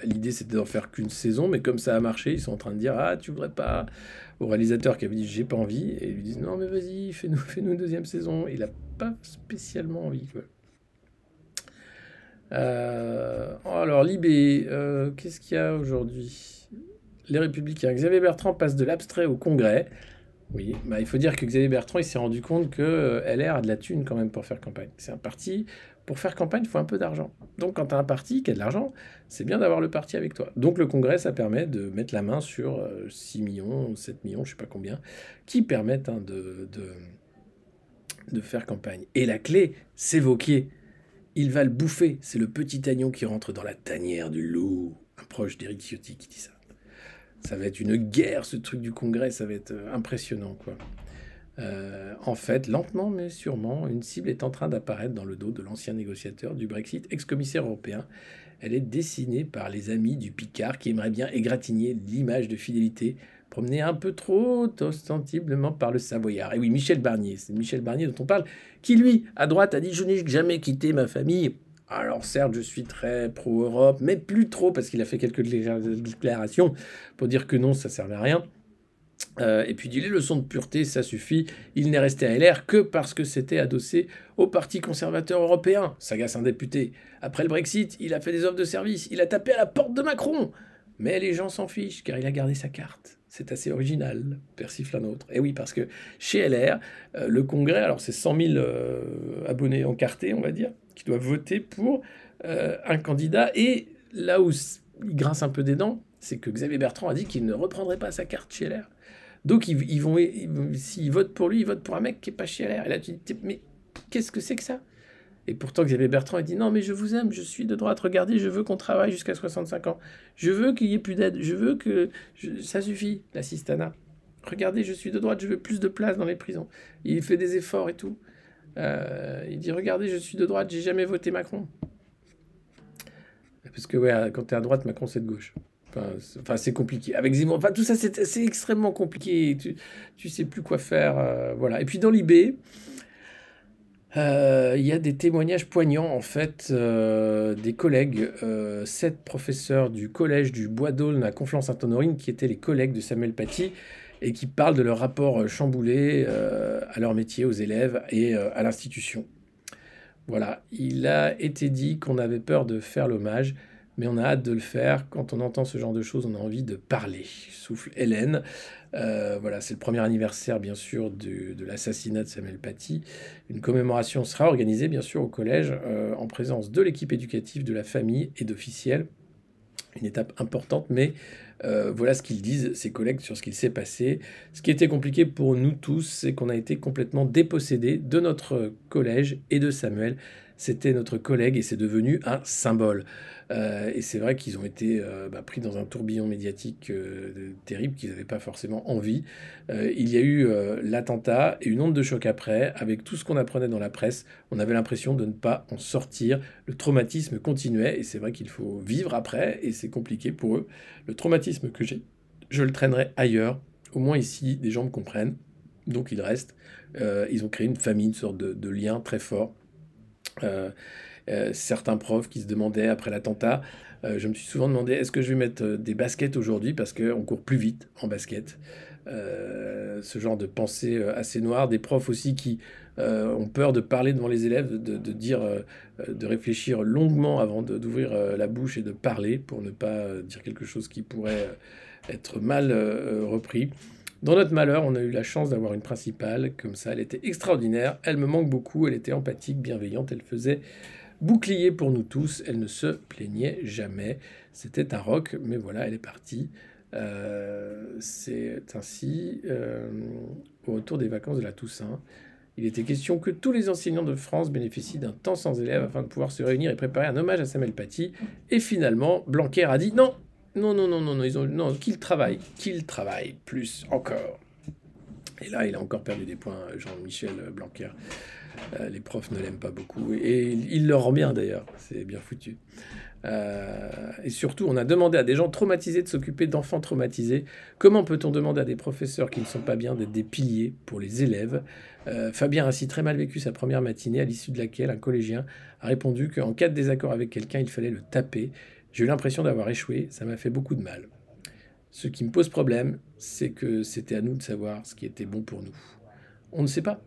L'idée, c'était d'en faire qu'une saison, mais comme ça a marché, ils sont en train de dire « Ah, tu voudrais pas ?» au réalisateur qui avait dit « J'ai pas envie », et ils lui disent « Non, mais vas-y, fais-nous une deuxième saison ». Il a pas spécialement envie, quoi. Alors, Libé, qu'est-ce qu'il y a aujourd'hui? Les Républicains. Xavier Bertrand passe de l'abstrait au Congrès. Oui, bah, il faut dire que Xavier Bertrand, il s'est rendu compte que LR a de la thune quand même pour faire campagne. C'est un parti, pour faire campagne, il faut un peu d'argent. Donc quand tu as un parti qui a de l'argent, c'est bien d'avoir le parti avec toi. Donc le Congrès, ça permet de mettre la main sur 6 millions, 7 millions, je sais pas combien, qui permettent hein, de faire campagne. Et la clé, c'est Vauquier. Il va le bouffer. C'est le petit agneau qui rentre dans la tanière du loup. Un proche d'Éric Ciotti qui dit ça. Ça va être une guerre, ce truc du Congrès, ça va être impressionnant, quoi. En fait, lentement mais sûrement, une cible est en train d'apparaître dans le dos de l'ancien négociateur du Brexit, ex-commissaire européen. Elle est dessinée par les amis du Picard qui aimeraient bien égratigner l'image de fidélité promenée un peu trop ostensiblement par le Savoyard. Et oui, Michel Barnier, c'est Michel Barnier dont on parle, qui lui, à droite, a dit « Je n'ai jamais quitté ma famille ». Alors certes, je suis très pro-Europe, mais plus trop, parce qu'il a fait quelques déclarations pour dire que non, ça servait à rien. Et puis dit les leçons de pureté, ça suffit. Il n'est resté à LR que parce que c'était adossé au Parti conservateur européen. S'agace un député. Après le Brexit, il a fait des offres de service. Il a tapé à la porte de Macron. Mais les gens s'en fichent car il a gardé sa carte. C'est assez original, persifle un autre. Et oui, parce que chez LR, le Congrès, alors c'est 100 000 abonnés encartés, on va dire, qui doivent voter pour un candidat. Et là où il grince un peu des dents, c'est que Xavier Bertrand a dit qu'il ne reprendrait pas sa carte chez LR. Donc, s'ils votent pour lui, ils votent pour un mec qui n'est pas chez LR. Et là, tu te dis, mais qu'est-ce que c'est que ça? Et pourtant, Xavier Bertrand a dit, non, mais je vous aime, je suis de droite, regardez, je veux qu'on travaille jusqu'à 65 ans. Je veux qu'il n'y ait plus d'aide, je veux que... ça suffit, l'assistanat. Regardez, je suis de droite, je veux plus de place dans les prisons. Il fait des efforts et tout. Il dit, regardez, je suis de droite, j'ai jamais voté Macron. Parce que, ouais, quand tu es à droite, Macron, c'est de gauche. Enfin, c'est compliqué. Avec Zemmour, enfin, tout ça, c'est extrêmement compliqué. Tu sais plus quoi faire. Voilà. Et puis, dans l'IB, il y a des témoignages poignants, en fait, des collègues, 7 professeurs du collège du Bois d'Aulne à Conflans-Sainte-Honorine, qui étaient les collègues de Samuel Paty, et qui parlent de leur rapport chamboulé à leur métier, aux élèves et à l'institution. Voilà, il a été dit qu'on avait peur de faire l'hommage, mais on a hâte de le faire. Quand on entend ce genre de choses, on a envie de parler. Souffle Hélène. Voilà, c'est le premier anniversaire, bien sûr, de l'assassinat de Samuel Paty. Une commémoration sera organisée, bien sûr, au collège, en présence de l'équipe éducative, de la famille et d'officiels. Une étape importante, mais voilà ce qu'ils disent, ces collègues, sur ce qu'il s'est passé. Ce qui était compliqué pour nous tous, c'est qu'on a été complètement dépossédés de notre collège et de Samuel. C'était notre collègue et c'est devenu un symbole. Et c'est vrai qu'ils ont été pris dans un tourbillon médiatique terrible qu'ils n'avaient pas forcément envie. Il y a eu l'attentat et une onde de choc après, avec tout ce qu'on apprenait dans la presse. On avait l'impression de ne pas en sortir. Le traumatisme continuait et c'est vrai qu'il faut vivre après et c'est compliqué pour eux. Le traumatisme que j'ai, je le traînerai ailleurs. Au moins ici, des gens me comprennent. Donc il reste. Ils ont créé une famille, une sorte de lien très fort. Certains profs qui se demandaient après l'attentat, je me suis souvent demandé est-ce que je vais mettre des baskets aujourd'hui parce qu'on court plus vite en basket. Ce genre de pensée assez noire. Des profs aussi qui ont peur de parler devant les élèves, de réfléchir longuement avant d'ouvrir la bouche et de parler pour ne pas dire quelque chose qui pourrait être mal repris. Dans notre malheur, on a eu la chance d'avoir une principale comme ça. Elle était extraordinaire, elle me manque beaucoup, elle était empathique, bienveillante, elle faisait bouclier pour nous tous, elle ne se plaignait jamais. C'était un rock, mais voilà, elle est partie. C'est ainsi, au retour des vacances de la Toussaint, il était question que tous les enseignants de France bénéficient d'un temps sans élèves afin de pouvoir se réunir et préparer un hommage à Samuel Paty. Et finalement, Blanquer a dit non, non, qu'il travaille plus encore. Et là, il a encore perdu des points, Jean-Michel Blanquer. Les profs ne l'aiment pas beaucoup. Et il leur rend bien d'ailleurs, c'est bien foutu. Et surtout, on a demandé à des gens traumatisés de s'occuper d'enfants traumatisés. Comment peut-on demander à des professeurs qui ne sont pas bien d'être des piliers pour les élèves? Fabien a si très mal vécu sa première matinée, à l'issue de laquelle un collégien a répondu qu'en cas de désaccord avec quelqu'un, il fallait le taper. J'ai eu l'impression d'avoir échoué, ça m'a fait beaucoup de mal. Ce qui me pose problème, c'est que c'était à nous de savoir ce qui était bon pour nous. On ne sait pas.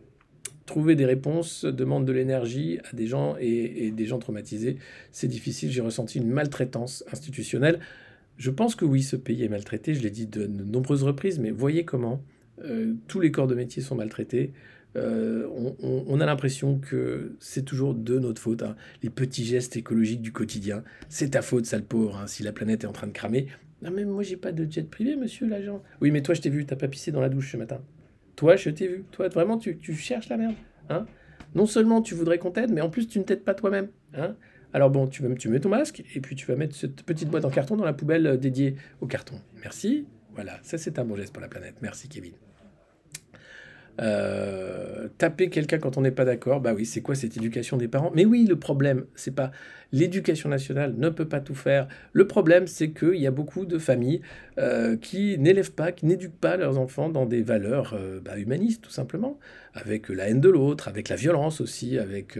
Trouver des réponses demande de l'énergie à des gens et des gens traumatisés. C'est difficile, j'ai ressenti une maltraitance institutionnelle. Je pense que oui, ce pays est maltraité, je l'ai dit de nombreuses reprises, mais voyez comment tous les corps de métier sont maltraités. On a l'impression que c'est toujours de notre faute, hein. Les petits gestes écologiques du quotidien, c'est ta faute, sale pauvre, hein, si la planète est en train de cramer. Non mais moi j'ai pas de jet privé, monsieur l'agent. Oui mais toi je t'ai vu, t'as pas pissé dans la douche ce matin. Toi je t'ai vu. Toi vraiment tu cherches la merde, hein. Non seulement tu voudrais qu'on t'aide, mais en plus tu ne t'aides pas toi-même, hein. Alors bon, tu mets ton masque et puis tu vas mettre cette petite boîte en carton dans la poubelle dédiée au carton. Merci. Voilà, ça c'est un bon geste pour la planète. Merci Kevin. Taper quelqu'un quand on n'est pas d'accord, bah oui, c'est quoi cette éducation des parents? Mais oui, le problème, c'est pas l'éducation nationale ne peut pas tout faire. Le problème, c'est qu'il y a beaucoup de familles qui n'élèvent pas, qui n'éduquent pas leurs enfants dans des valeurs humanistes, tout simplement, avec la haine de l'autre, avec la violence aussi, avec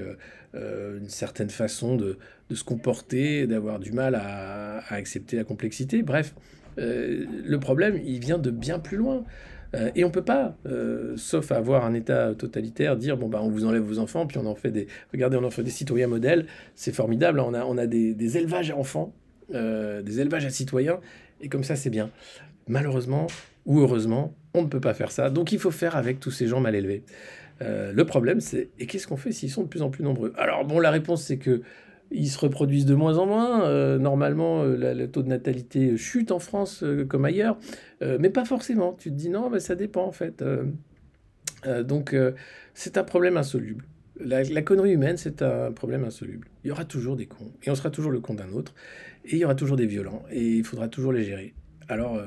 une certaine façon de se comporter, d'avoir du mal à accepter la complexité. Bref, le problème, il vient de bien plus loin. Et on peut pas, sauf à avoir un État totalitaire, dire bon bah on vous enlève vos enfants, puis on en fait des, regardez, on en fait des citoyens modèles, c'est formidable. On a des élevages à enfants, des élevages à citoyens, et comme ça c'est bien. Malheureusement ou heureusement, on ne peut pas faire ça. Donc il faut faire avec tous ces gens mal élevés. Le problème c'est et qu'est-ce qu'on fait s'ils sont de plus en plus nombreux? Alors bon, la réponse c'est que ils se reproduisent de moins en moins. Normalement, le taux de natalité chute en France comme ailleurs, mais pas forcément. Tu te dis non, mais ça dépend en fait. Donc, c'est un problème insoluble. La connerie humaine, c'est un problème insoluble. Il y aura toujours des cons, et on sera toujours le con d'un autre, et il y aura toujours des violents, et il faudra toujours les gérer. Alors,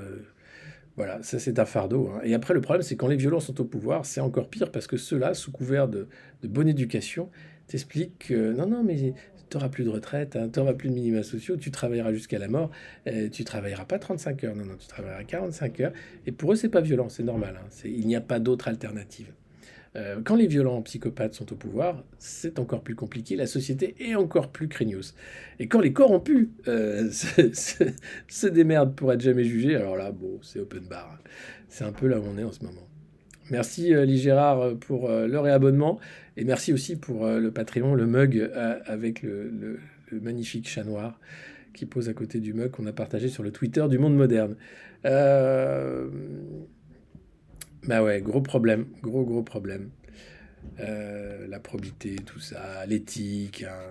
voilà, ça c'est un fardeau, hein. Et après, le problème, c'est quand les violents sont au pouvoir, c'est encore pire, parce que ceux-là, sous couvert de bonne éducation, t'expliquent que non, non, mais tu n'auras plus de retraite, hein, tu n'auras plus de minima sociaux, tu travailleras jusqu'à la mort, tu travailleras pas 35 heures, non, non, tu travailleras 45 heures. Et pour eux, c'est pas violent, c'est normal, hein, il n'y a pas d'autre alternative. Quand les violents psychopathes sont au pouvoir, c'est encore plus compliqué, la société est encore plus craignos. Et quand les corrompus se démerdent pour être jamais jugés, alors là, bon, c'est open bar. C'est un peu là où on est en ce moment. Merci Lee Gérard pour le réabonnement et merci aussi pour le Patreon, le mug avec le magnifique chat noir qui pose à côté du mug qu'on a partagé sur le Twitter du monde moderne. Bah ouais, gros problème, gros problème. La probité, tout ça, l'éthique, hein.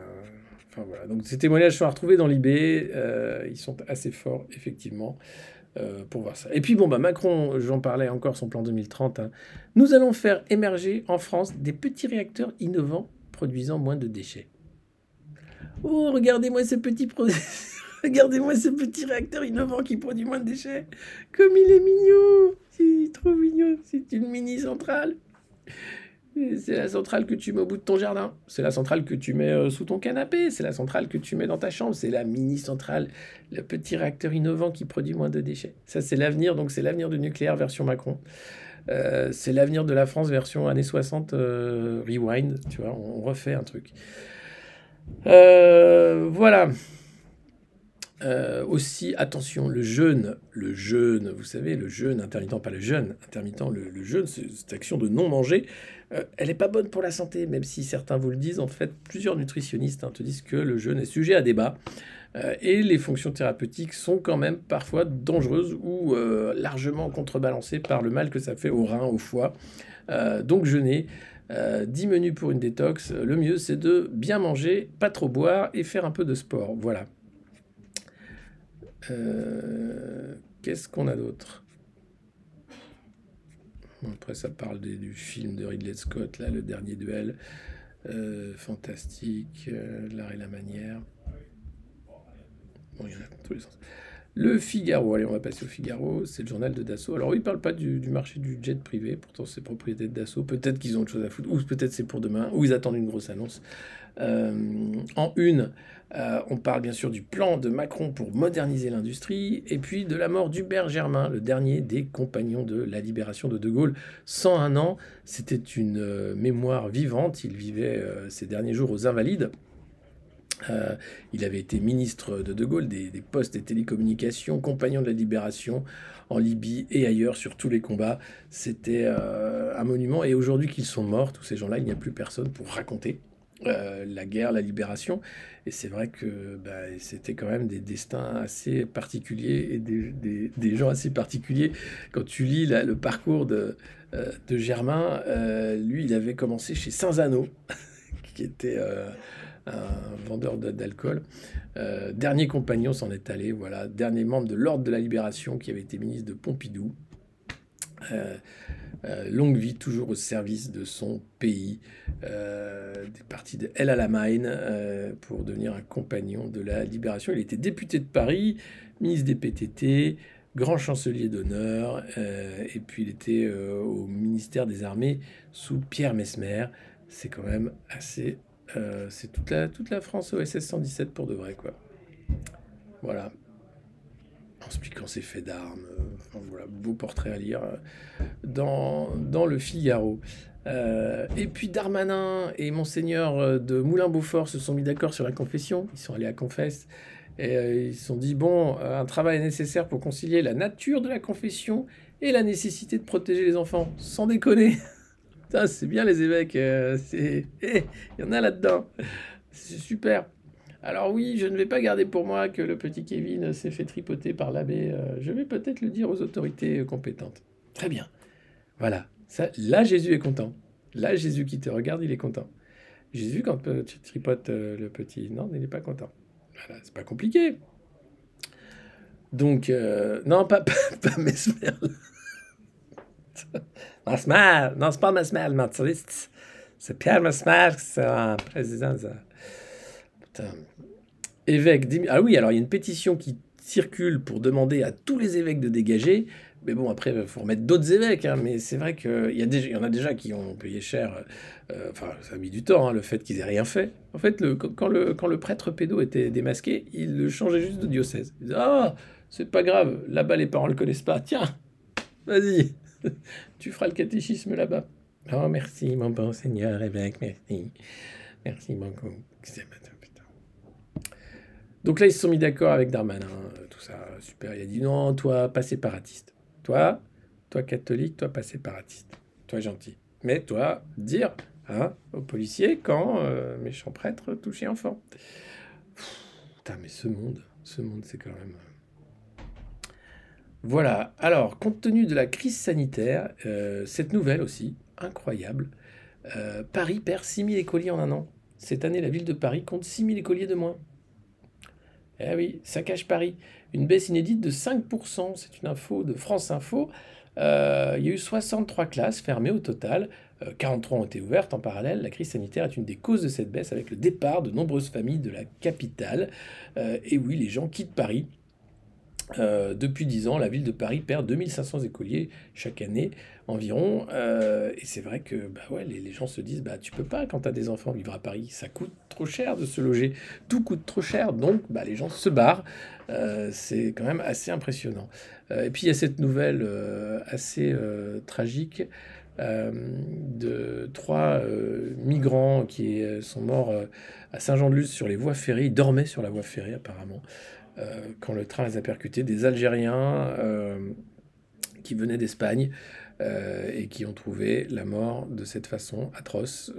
Enfin voilà. Donc ces témoignages sont à retrouver dans l'IB, ils sont assez forts effectivement. Pour voir ça. Et puis bon, bah Macron, j'en parlais encore, son plan 2030, hein. Nous allons faire émerger en France des petits réacteurs innovants produisant moins de déchets. Oh, regardez-moi ce petit regardez-moi ce petit réacteur innovant qui produit moins de déchets. Comme il est mignon. C'est trop mignon. C'est une mini centrale. C'est la centrale que tu mets au bout de ton jardin. C'est la centrale que tu mets sous ton canapé. C'est la centrale que tu mets dans ta chambre. C'est la mini-centrale, le petit réacteur innovant qui produit moins de déchets. Ça, c'est l'avenir. Donc, c'est l'avenir du nucléaire version Macron. C'est l'avenir de la France version années 60 rewind. Tu vois, on refait un truc. Voilà. Aussi, attention, le jeûne, vous savez, le jeûne intermittent, pas le jeûne intermittent, le jeûne, cette action de non manger, elle n'est pas bonne pour la santé, même si certains vous le disent. En fait, plusieurs nutritionnistes te disent que le jeûne est sujet à débat, et les fonctions thérapeutiques sont quand même parfois dangereuses ou largement contrebalancées par le mal que ça fait aux reins, au foie. Donc jeûner, 10 menus pour une détox, le mieux c'est de bien manger, pas trop boire et faire un peu de sport, voilà. Qu'est-ce qu'on a d'autre? Après, ça parle du film de Ridley Scott, là, Le Dernier Duel. Fantastique, L'art et la manière. Bon, il y en a dans tous les sens. Le Figaro, allez, on va passer au Figaro, c'est le journal de Dassault. Alors, il ne parle pas du marché du jet privé, pourtant c'est propriété de Dassault. Peut-être qu'ils ont autre chose à foutre, ou peut-être c'est pour demain, ou ils attendent une grosse annonce. En une, on parle bien sûr du plan de Macron pour moderniser l'industrie, et puis de la mort d'Hubert Germain, le dernier des compagnons de la libération de Gaulle. 101 ans, c'était une mémoire vivante, il vivait ses derniers jours aux Invalides. Il avait été ministre de Gaulle, des postes et télécommunications, compagnon de la libération en Libye et ailleurs sur tous les combats. C'était un monument. Et aujourd'hui qu'ils sont morts, tous ces gens-là, il n'y a plus personne pour raconter la guerre, la libération. Et c'est vrai que bah, c'était quand même des destins assez particuliers et des gens assez particuliers. Quand tu lis là, le parcours de Germain, lui, il avait commencé chez Saint-Zano, qui était un vendeur d'alcool. Dernier compagnon s'en est allé, voilà. Dernier membre de l'Ordre de la Libération qui avait été ministre de Pompidou. Euh, longue vie, toujours au service de son pays, des partis de El Alamein pour devenir un compagnon de la Libération. Il était député de Paris, ministre des PTT, grand chancelier d'honneur, et puis il était au ministère des Armées sous Pierre Messmer. C'est quand même assez... c'est toute la France OSS 117 pour de vrai, quoi. Voilà, en expliquant ses faits d'armes. Enfin, voilà, beau portrait à lire dans le Figaro. Et puis Darmanin et Monseigneur de Moulin-Beaufort se sont mis d'accord sur la confession. Ils sont allés à Confesse et ils se sont dit bon, un travail est nécessaire pour concilier la nature de la confession et la nécessité de protéger les enfants. Sans déconner. Putain, c'est bien les évêques. Il y en a là-dedans. C'est super. Alors oui, je ne vais pas garder pour moi que le petit Kevin s'est fait tripoter par l'abbé. Je vais peut-être le dire aux autorités compétentes. Très bien. Voilà. Ça, là, Jésus est content. Là, Jésus qui te regarde, il est content. Jésus, quand tu tripotes le petit, non, il n'est pas content. Voilà, c'est pas compliqué. Donc, non, pas Mesmer. Mesmer, non, c'est pas Mesmer, le mentaliste. C'est Pierre Mesmer, c'est un président. Putain. Évêque. Ah oui, alors il y a une pétition qui circule pour demander à tous les évêques de dégager. Mais bon, après, il faut remettre d'autres évêques. Hein, mais c'est vrai qu'il y en a déjà qui ont payé cher. Enfin, ça a mis du temps, hein, le fait qu'ils aient rien fait. En fait, quand le prêtre pédo était démasqué, il le changeait juste de diocèse. Il disait, ah, c'est pas grave, là-bas les parents le connaissent pas. Tiens, vas-y, tu feras le catéchisme là-bas. Oh, merci, mon bon Seigneur évêque, merci. Merci beaucoup. Donc là, ils se sont mis d'accord avec Darmanin, tout ça, super. Il a dit non, toi, pas séparatiste. Toi catholique, toi, pas séparatiste. Toi, gentil. Mais toi, dire hein, aux policiers quand méchant prêtre touchait enfant. Putain, mais ce monde, c'est quand même... Voilà. Alors, compte tenu de la crise sanitaire, cette nouvelle aussi, incroyable, Paris perd 6000 écoliers en un an. Cette année, la ville de Paris compte 6000 écoliers de moins. Eh oui, ça cache Paris. Une baisse inédite de 5%, c'est une info de France Info. Il y a eu 63 classes fermées au total. 43 ont été ouvertes en parallèle. La crise sanitaire est une des causes de cette baisse avec le départ de nombreuses familles de la capitale. Et oui, les gens quittent Paris. Depuis 10 ans, la ville de Paris perd 2500 écoliers chaque année environ. Et c'est vrai que bah ouais, les gens se disent bah, tu peux pas, quand tu as des enfants, vivre à Paris. Ça coûte trop cher de se loger. Tout coûte trop cher. Donc bah, les gens se barrent. C'est quand même assez impressionnant. Et puis il y a cette nouvelle assez tragique de 3 migrants qui sont morts à Saint-Jean-de-Luz sur les voies ferrées. Ils dormaient sur la voie ferrée apparemment. Quand le train les a percutés, des Algériens qui venaient d'Espagne et qui ont trouvé la mort de cette façon atroce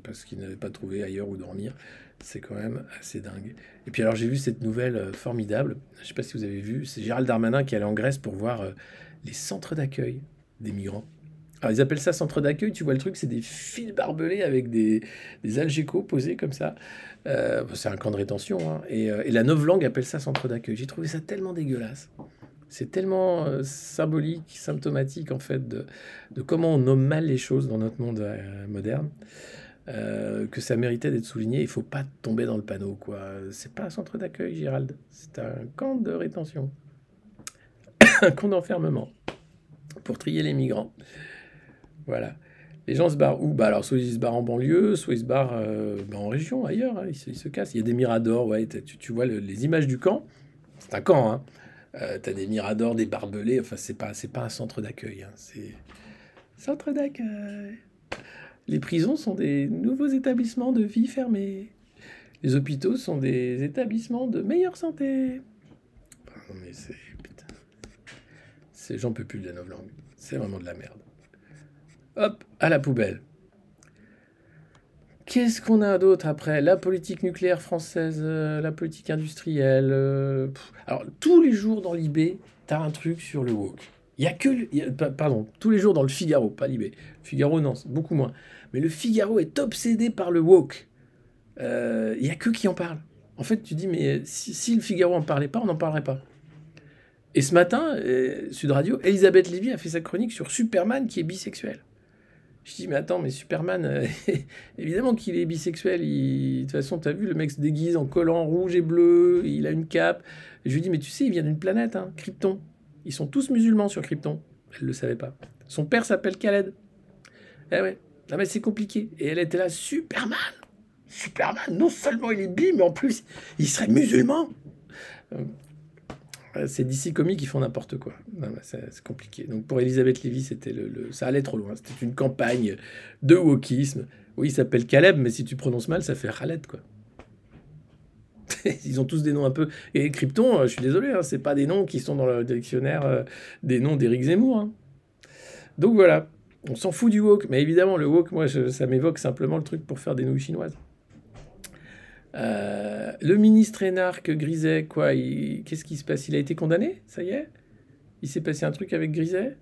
parce qu'ils n'avaient pas trouvé ailleurs où dormir. C'est quand même assez dingue. Et puis alors j'ai vu cette nouvelle formidable, je ne sais pas si vous avez vu, c'est Gérald Darmanin qui allait en Grèce pour voir les centres d'accueil des migrants. Alors ils appellent ça centre d'accueil, tu vois le truc, c'est des fils barbelés avec des algécos posés comme ça. C'est un camp de rétention, hein. Et la novlangue appelle ça centre d'accueil. J'ai trouvé ça tellement dégueulasse. C'est tellement symbolique, symptomatique en fait de comment on nomme mal les choses dans notre monde moderne, que ça méritait d'être souligné. Il faut pas tomber dans le panneau, quoi. C'est pas un centre d'accueil, Gérald. C'est un camp de rétention, un camp d'enfermement pour trier les migrants. Voilà. Les gens se barrent où? Bah alors, soit ils se barrent en banlieue, soit ils se barrent bah, en région, ailleurs. Hein, ils se cassent. Il y a des miradors, ouais. Tu vois les images du camp. C'est un camp, hein. T'as des miradors, des barbelés. Enfin, c'est pas un centre d'accueil. Hein, c'est centre d'accueil. Les prisons sont des nouveaux établissements de vie fermés. Les hôpitaux sont des établissements de meilleure santé. Pardon, mais c'est... Putain. J'en peux plus de la novlangue. C'est vraiment de la merde. Hop, à la poubelle. Qu'est-ce qu'on a d'autre après? La politique nucléaire française, la politique industrielle. Alors, tous les jours dans l'IB, t'as un truc sur le woke. Il y a que... pardon, tous les jours dans le Figaro, pas l'IB. Figaro, non, c'est beaucoup moins. Mais le Figaro est obsédé par le woke. Il y a que qui en parle. En fait, tu dis, mais si le Figaro en parlait pas, on n'en parlerait pas. Et ce matin, Sud Radio, Elisabeth Lévy a fait sa chronique sur Superman qui est bisexuel. Je dis, mais attends, mais Superman, évidemment qu'il est bisexuel. De toute façon, t'as vu, le mec se déguise en collant rouge et bleu, il a une cape. Et je lui dis, mais tu sais, il vient d'une planète, hein, Krypton. Ils sont tous musulmans sur Krypton. Elle ne le savait pas. Son père s'appelle Khaled. Eh ouais, ah, mais c'est compliqué. Et elle était là, Superman. Superman, non seulement il est bi, mais en plus, il serait musulman. C'est DC Comics qui font n'importe quoi. C'est compliqué. Donc pour Elisabeth Lévy, c'était ça allait trop loin. C'était une campagne de wokisme. Oui, il s'appelle Caleb, mais si tu prononces mal, ça fait Khaled, quoi. Ils ont tous des noms un peu... Et Krypton, je suis désolé, hein, c'est pas des noms qui sont dans le dictionnaire des noms d'Éric Zemmour. Hein. Donc voilà, on s'en fout du woke. Mais évidemment, le woke, moi, ça m'évoque simplement le truc pour faire des nouilles chinoises. Le ministre énarque Griset, quoi, qu'est-ce qui se passe? Il a été condamné? Ça y est? Il s'est passé un truc avec Griset?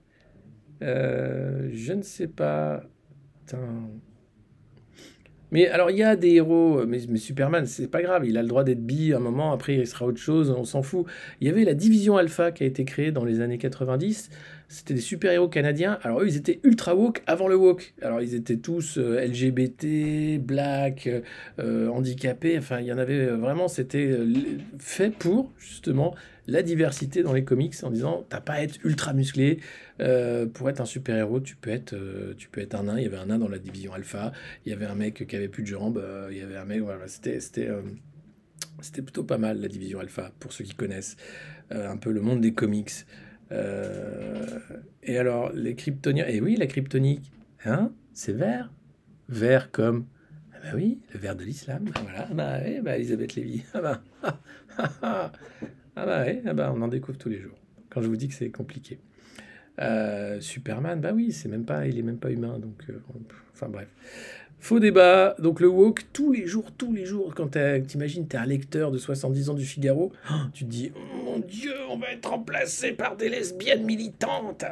Je ne sais pas. Putain. Mais alors, il y a des héros, mais Superman, c'est pas grave, il a le droit d'être bi un moment, après il sera autre chose, on s'en fout. Il y avait la division Alpha qui a été créée dans les années 90, c'était des super-héros canadiens. Alors eux, ils étaient ultra woke avant le woke. Alors ils étaient tous LGBT, black, handicapés, enfin il y en avait vraiment, c'était fait pour, justement, la diversité dans les comics, en disant, t'as pas à être ultra musclé, pour être un super-héros, tu peux être un nain. Il y avait un nain dans la division Alpha, il y avait un mec qui avait plus de jambes, il y avait un mec, voilà, c'était plutôt pas mal, la division Alpha, pour ceux qui connaissent un peu le monde des comics. Et alors, les kryptoniens, et oui, la kryptonique, hein, c'est vert. Vert comme, ah bah oui, le vert de l'islam, voilà, bah oui, bah Elisabeth Lévy, ah bah, ah bah oui, ah bah on en découvre tous les jours, quand je vous dis que c'est compliqué. Superman, bah oui, il est même pas humain, donc, enfin bref. Faux débat, donc le woke, tous les jours, quand t'imagines, t'es un lecteur de 70 ans du Figaro, tu te dis, oh, mon Dieu, on va être remplacé par des lesbiennes militantes.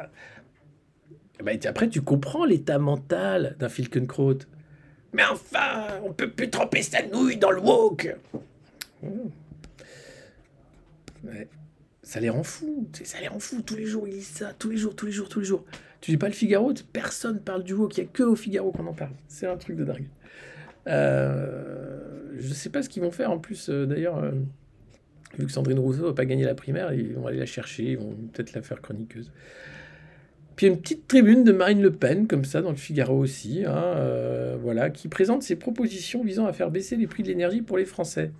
Bah, après, tu comprends l'état mental d'un Filkenkraut. Mais enfin, on peut plus tremper sa nouille dans le woke. Ouais. Ça les rend fous, ça les rend fous, tous les jours ils lisent ça, tous les jours. Tu dis pas le Figaro, personne parle du woke, il n'y a que au Figaro qu'on en parle. C'est un truc de dingue. Je sais pas ce qu'ils vont faire en plus, d'ailleurs, vu que Sandrine Rousseau n'a pas gagné la primaire, ils vont aller la chercher, ils vont peut-être la faire chroniqueuse. Puis une petite tribune de Marine Le Pen, comme ça, dans le Figaro aussi, hein, voilà, qui présente ses propositions visant à faire baisser les prix de l'énergie pour les Français.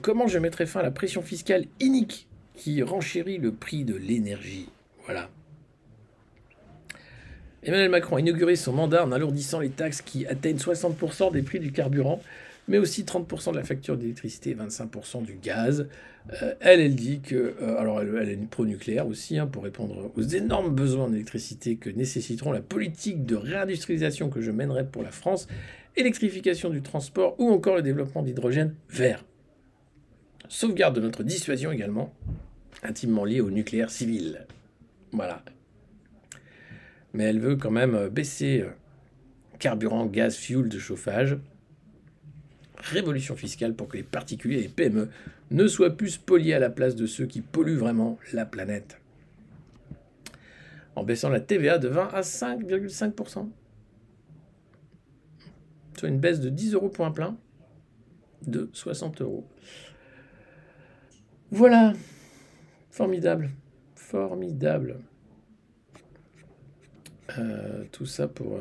Comment je mettrai fin à la pression fiscale inique qui renchérit le prix de l'énergie. Voilà. Emmanuel Macron a inauguré son mandat en alourdissant les taxes qui atteignent 60% des prix du carburant, mais aussi 30% de la facture d'électricité et 25% du gaz. Elle dit que... alors, elle est une pro-nucléaire aussi, hein, pour répondre aux énormes besoins d'électricité que nécessiteront la politique de réindustrialisation que je mènerai pour la France, électrification du transport ou encore le développement d'hydrogène vert. Sauvegarde de notre dissuasion également, intimement liée au nucléaire civil. Voilà. Mais elle veut quand même baisser carburant, gaz, fuel de chauffage. Révolution fiscale pour que les particuliers et les PME ne soient plus spoliés à la place de ceux qui polluent vraiment la planète. En baissant la TVA de 20 à 5,5%. Soit une baisse de 10 € point plein de 60 €. Voilà. Formidable. Formidable. Tout ça pour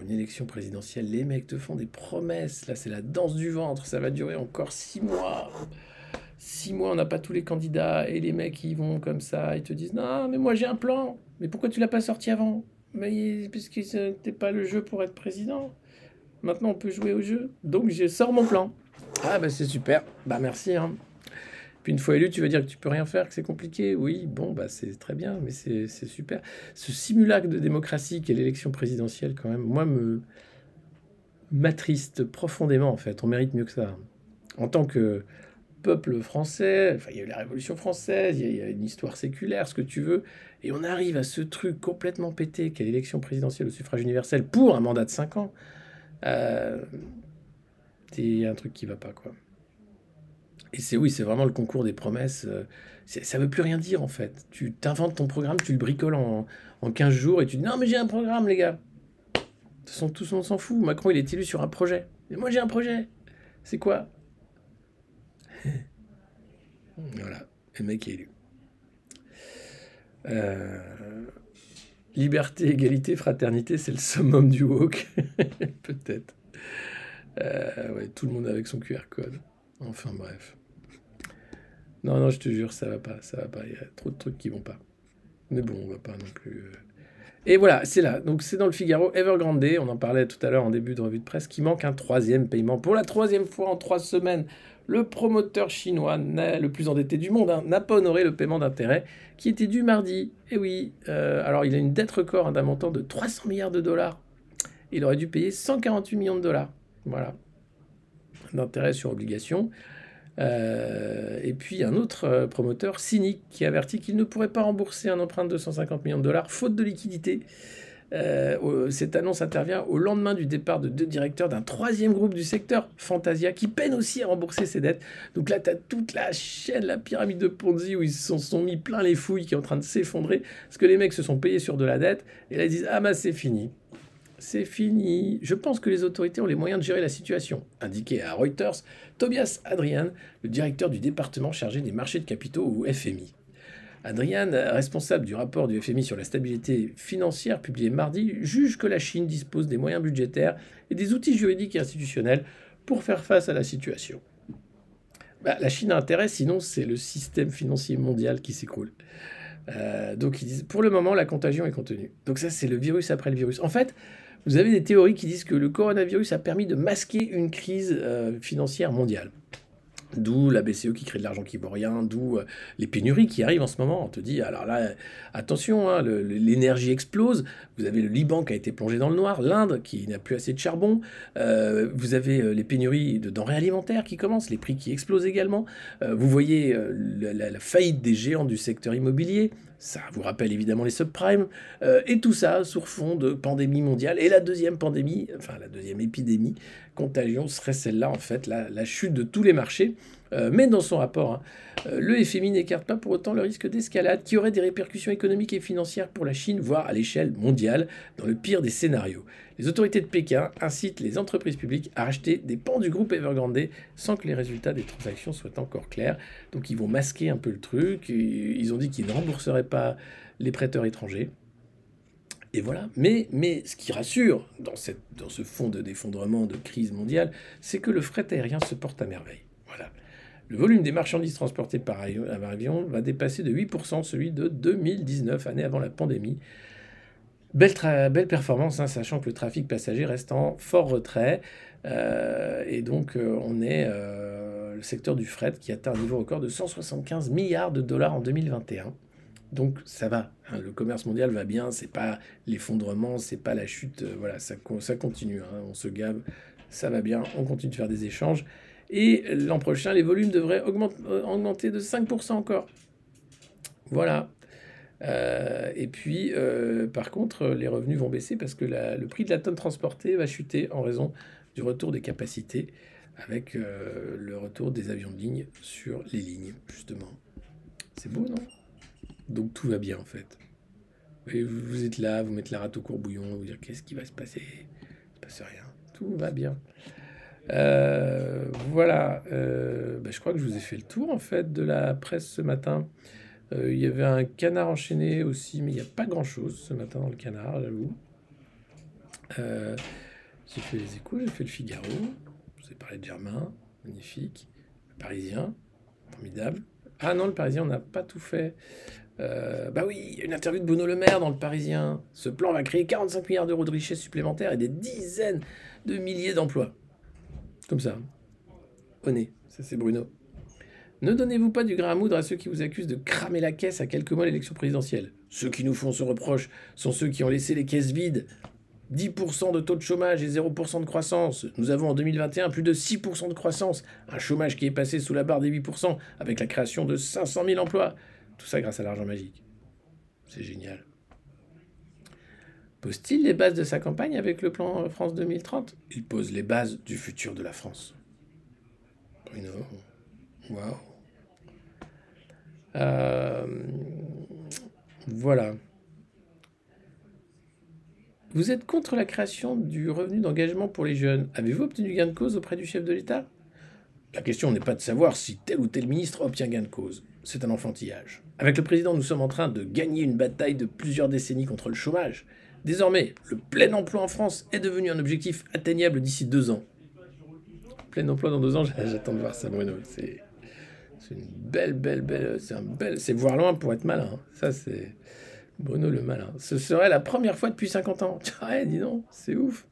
une élection présidentielle. Les mecs te font des promesses. Là, c'est la danse du ventre. Ça va durer encore 6 mois. 6 mois, on n'a pas tous les candidats. Et les mecs, ils vont comme ça. Ils te disent, non, mais moi, j'ai un plan. Mais pourquoi tu l'as pas sorti avant? Mais parce que c'était pas le jeu pour être président. Maintenant, on peut jouer au jeu. Donc, je sors mon plan. Ah, bah, c'est super. Bah, merci, hein. Puis une fois élu, tu vas dire que tu peux rien faire, que c'est compliqué. Oui, bon, bah c'est très bien, mais c'est super. Ce simulacre de démocratie qu'est l'élection présidentielle, quand même, moi, me m'attriste profondément, en fait. On mérite mieux que ça. En tant que peuple français, enfin, il y a eu la Révolution française, il y a une histoire séculaire, ce que tu veux, et on arrive à ce truc complètement pété qu'est l'élection présidentielle au suffrage universel pour un mandat de 5 ans. Il y a un truc qui va pas, quoi. Et oui, c'est vraiment le concours des promesses. Ça veut plus rien dire, en fait. Tu t'inventes ton programme, tu le bricoles en 15 jours, et tu dis, non, mais j'ai un programme, les gars. De toute façon, tout le monde s'en fout. Macron, il est élu sur un projet. Et moi, j'ai un projet. C'est quoi? Voilà, le mec est élu. Liberté, égalité, fraternité, c'est le summum du woke. Peut-être. Ouais, tout le monde avec son QR code. Enfin bref. Non, je te jure, ça va pas. Il y a trop de trucs qui vont pas. Mais bon, on va pas non plus... Et voilà, c'est là. Donc c'est dans le Figaro. Evergrande, on en parlait tout à l'heure en début de revue de presse, qui manque un 3e paiement. Pour la 3e fois en 3 semaines, le promoteur chinois, le plus endetté du monde, n'a pas honoré le paiement d'intérêt qui était dû mardi. Et oui, alors il a une dette record d'un montant de 300 milliards de dollars. Il aurait dû payer 148 millions de dollars. Voilà. D'intérêt sur obligation. Et puis un autre promoteur cynique qui avertit qu'il ne pourrait pas rembourser un emprunt de 150 millions de dollars faute de liquidité. Cette annonce intervient au lendemain du départ de 2 directeurs d'un 3e groupe du secteur, Fantasia, qui peine aussi à rembourser ses dettes. Donc là, tu as toute la chaîne, la pyramide de Ponzi où ils se sont mis plein les fouilles qui est en train de s'effondrer parce que les mecs se sont payés sur de la dette et là ils disent « Ah bah c'est fini ». C'est fini. Je pense que les autorités ont les moyens de gérer la situation, indiqué à Reuters Tobias Adrian, le directeur du département chargé des marchés de capitaux ou FMI. Adrian, responsable du rapport du FMI sur la stabilité financière publié mardi, juge que la Chine dispose des moyens budgétaires et des outils juridiques et institutionnels pour faire face à la situation. La Chine a intérêt, sinon c'est le système financier mondial qui s'écroule. Donc ils disent, pour le moment, la contagion est contenue. Donc ça, c'est le virus après le virus. En fait, vous avez des théories qui disent que le coronavirus a permis de masquer une crise financière mondiale. D'où la BCE qui crée de l'argent qui vaut rien, d'où les pénuries qui arrivent en ce moment. On te dit, alors là, attention, hein, l'énergie explose. Vous avez le Liban qui a été plongé dans le noir, l'Inde qui n'a plus assez de charbon. Vous avez les pénuries de denrées alimentaires qui commencent, les prix qui explosent également. Vous voyez la faillite des géants du secteur immobilier. Ça vous rappelle évidemment les subprimes. Et tout ça sur fond de pandémie mondiale. Et la deuxième pandémie, enfin la deuxième épidémie, contagion, serait celle-là, en fait, la chute de tous les marchés. Mais dans son rapport, le FMI n'écarte pas pour autant le risque d'escalade qui aurait des répercussions économiques et financières pour la Chine, voire à l'échelle mondiale, dans le pire des scénarios. Les autorités de Pékin incitent les entreprises publiques à racheter des pans du groupe Evergrande sans que les résultats des transactions soient encore clairs. Donc ils vont masquer un peu le truc. Ils ont dit qu'ils ne rembourseraient pas les prêteurs étrangers. Et voilà. Mais ce qui rassure dans ce fond d'effondrement, de crise mondiale, c'est que le fret aérien se porte à merveille. Voilà. Le volume des marchandises transportées par avion va dépasser de 8% celui de 2019, année avant la pandémie. Belle performance, hein, sachant que le trafic passager reste en fort retrait. Et donc, on est le secteur du fret qui atteint un niveau record de 175 milliards de dollars en 2021. Donc ça va, hein, le commerce mondial va bien, c'est pas l'effondrement, c'est pas la chute, voilà, ça continue, hein, on se gave, ça va bien, on continue de faire des échanges. Et l'an prochain, les volumes devraient augmenter de 5% encore. Voilà. Et puis, par contre, les revenus vont baisser parce que le prix de la tonne transportée va chuter en raison du retour des capacités avec le retour des avions de ligne sur les lignes, justement. C'est beau, non ? Donc tout va bien en fait. Et vous êtes là, vous mettez la rate au courbouillon, vous dire qu'est-ce qui va se passer ? Il ne se passe rien. Tout va bien. Voilà. Je crois que je vous ai fait le tour en fait de la presse ce matin. Il y avait un canard enchaîné aussi, mais il n'y a pas grand-chose ce matin dans le canard, j'avoue. J'ai fait les Échos, j'ai fait le Figaro. Je vous ai parlé de Germain, magnifique. Le Parisien, formidable. Ah non, le Parisien, on n'a pas tout fait. Oui, il y a une interview de Bruno Le Maire dans le Parisien. Ce plan va créer 45 milliards d'euros de richesse supplémentaires et des dizaines de milliers d'emplois. Comme ça. Au nez, ça c'est Bruno. Ne donnez-vous pas du grain à moudre à ceux qui vous accusent de cramer la caisse à quelques mois de l'élection présidentielle. Ceux qui nous font ce reproche sont ceux qui ont laissé les caisses vides 10% de taux de chômage et 0% de croissance. Nous avons en 2021 plus de 6% de croissance. Un chômage qui est passé sous la barre des 8% avec la création de 500 000 emplois. Tout ça grâce à l'argent magique. C'est génial. Pose-t-il les bases de sa campagne avec le plan France 2030 ? Il pose les bases du futur de la France. Bruno. Waouh. Voilà. Vous êtes contre la création du revenu d'engagement pour les jeunes. Avez-vous obtenu gain de cause auprès du chef de l'État ? La question n'est pas de savoir si tel ou tel ministre obtient gain de cause. C'est un enfantillage. Avec le président, nous sommes en train de gagner une bataille de plusieurs décennies contre le chômage. Désormais, le plein emploi en France est devenu un objectif atteignable d'ici 2 ans. Plein emploi dans 2 ans, j'attends de voir ça, Bruno. C'est une belle... C'est voir loin pour être malin. Ça, c'est... Bruno le malin. Ce serait la première fois depuis 50 ans. Ouais, dis donc, c'est ouf.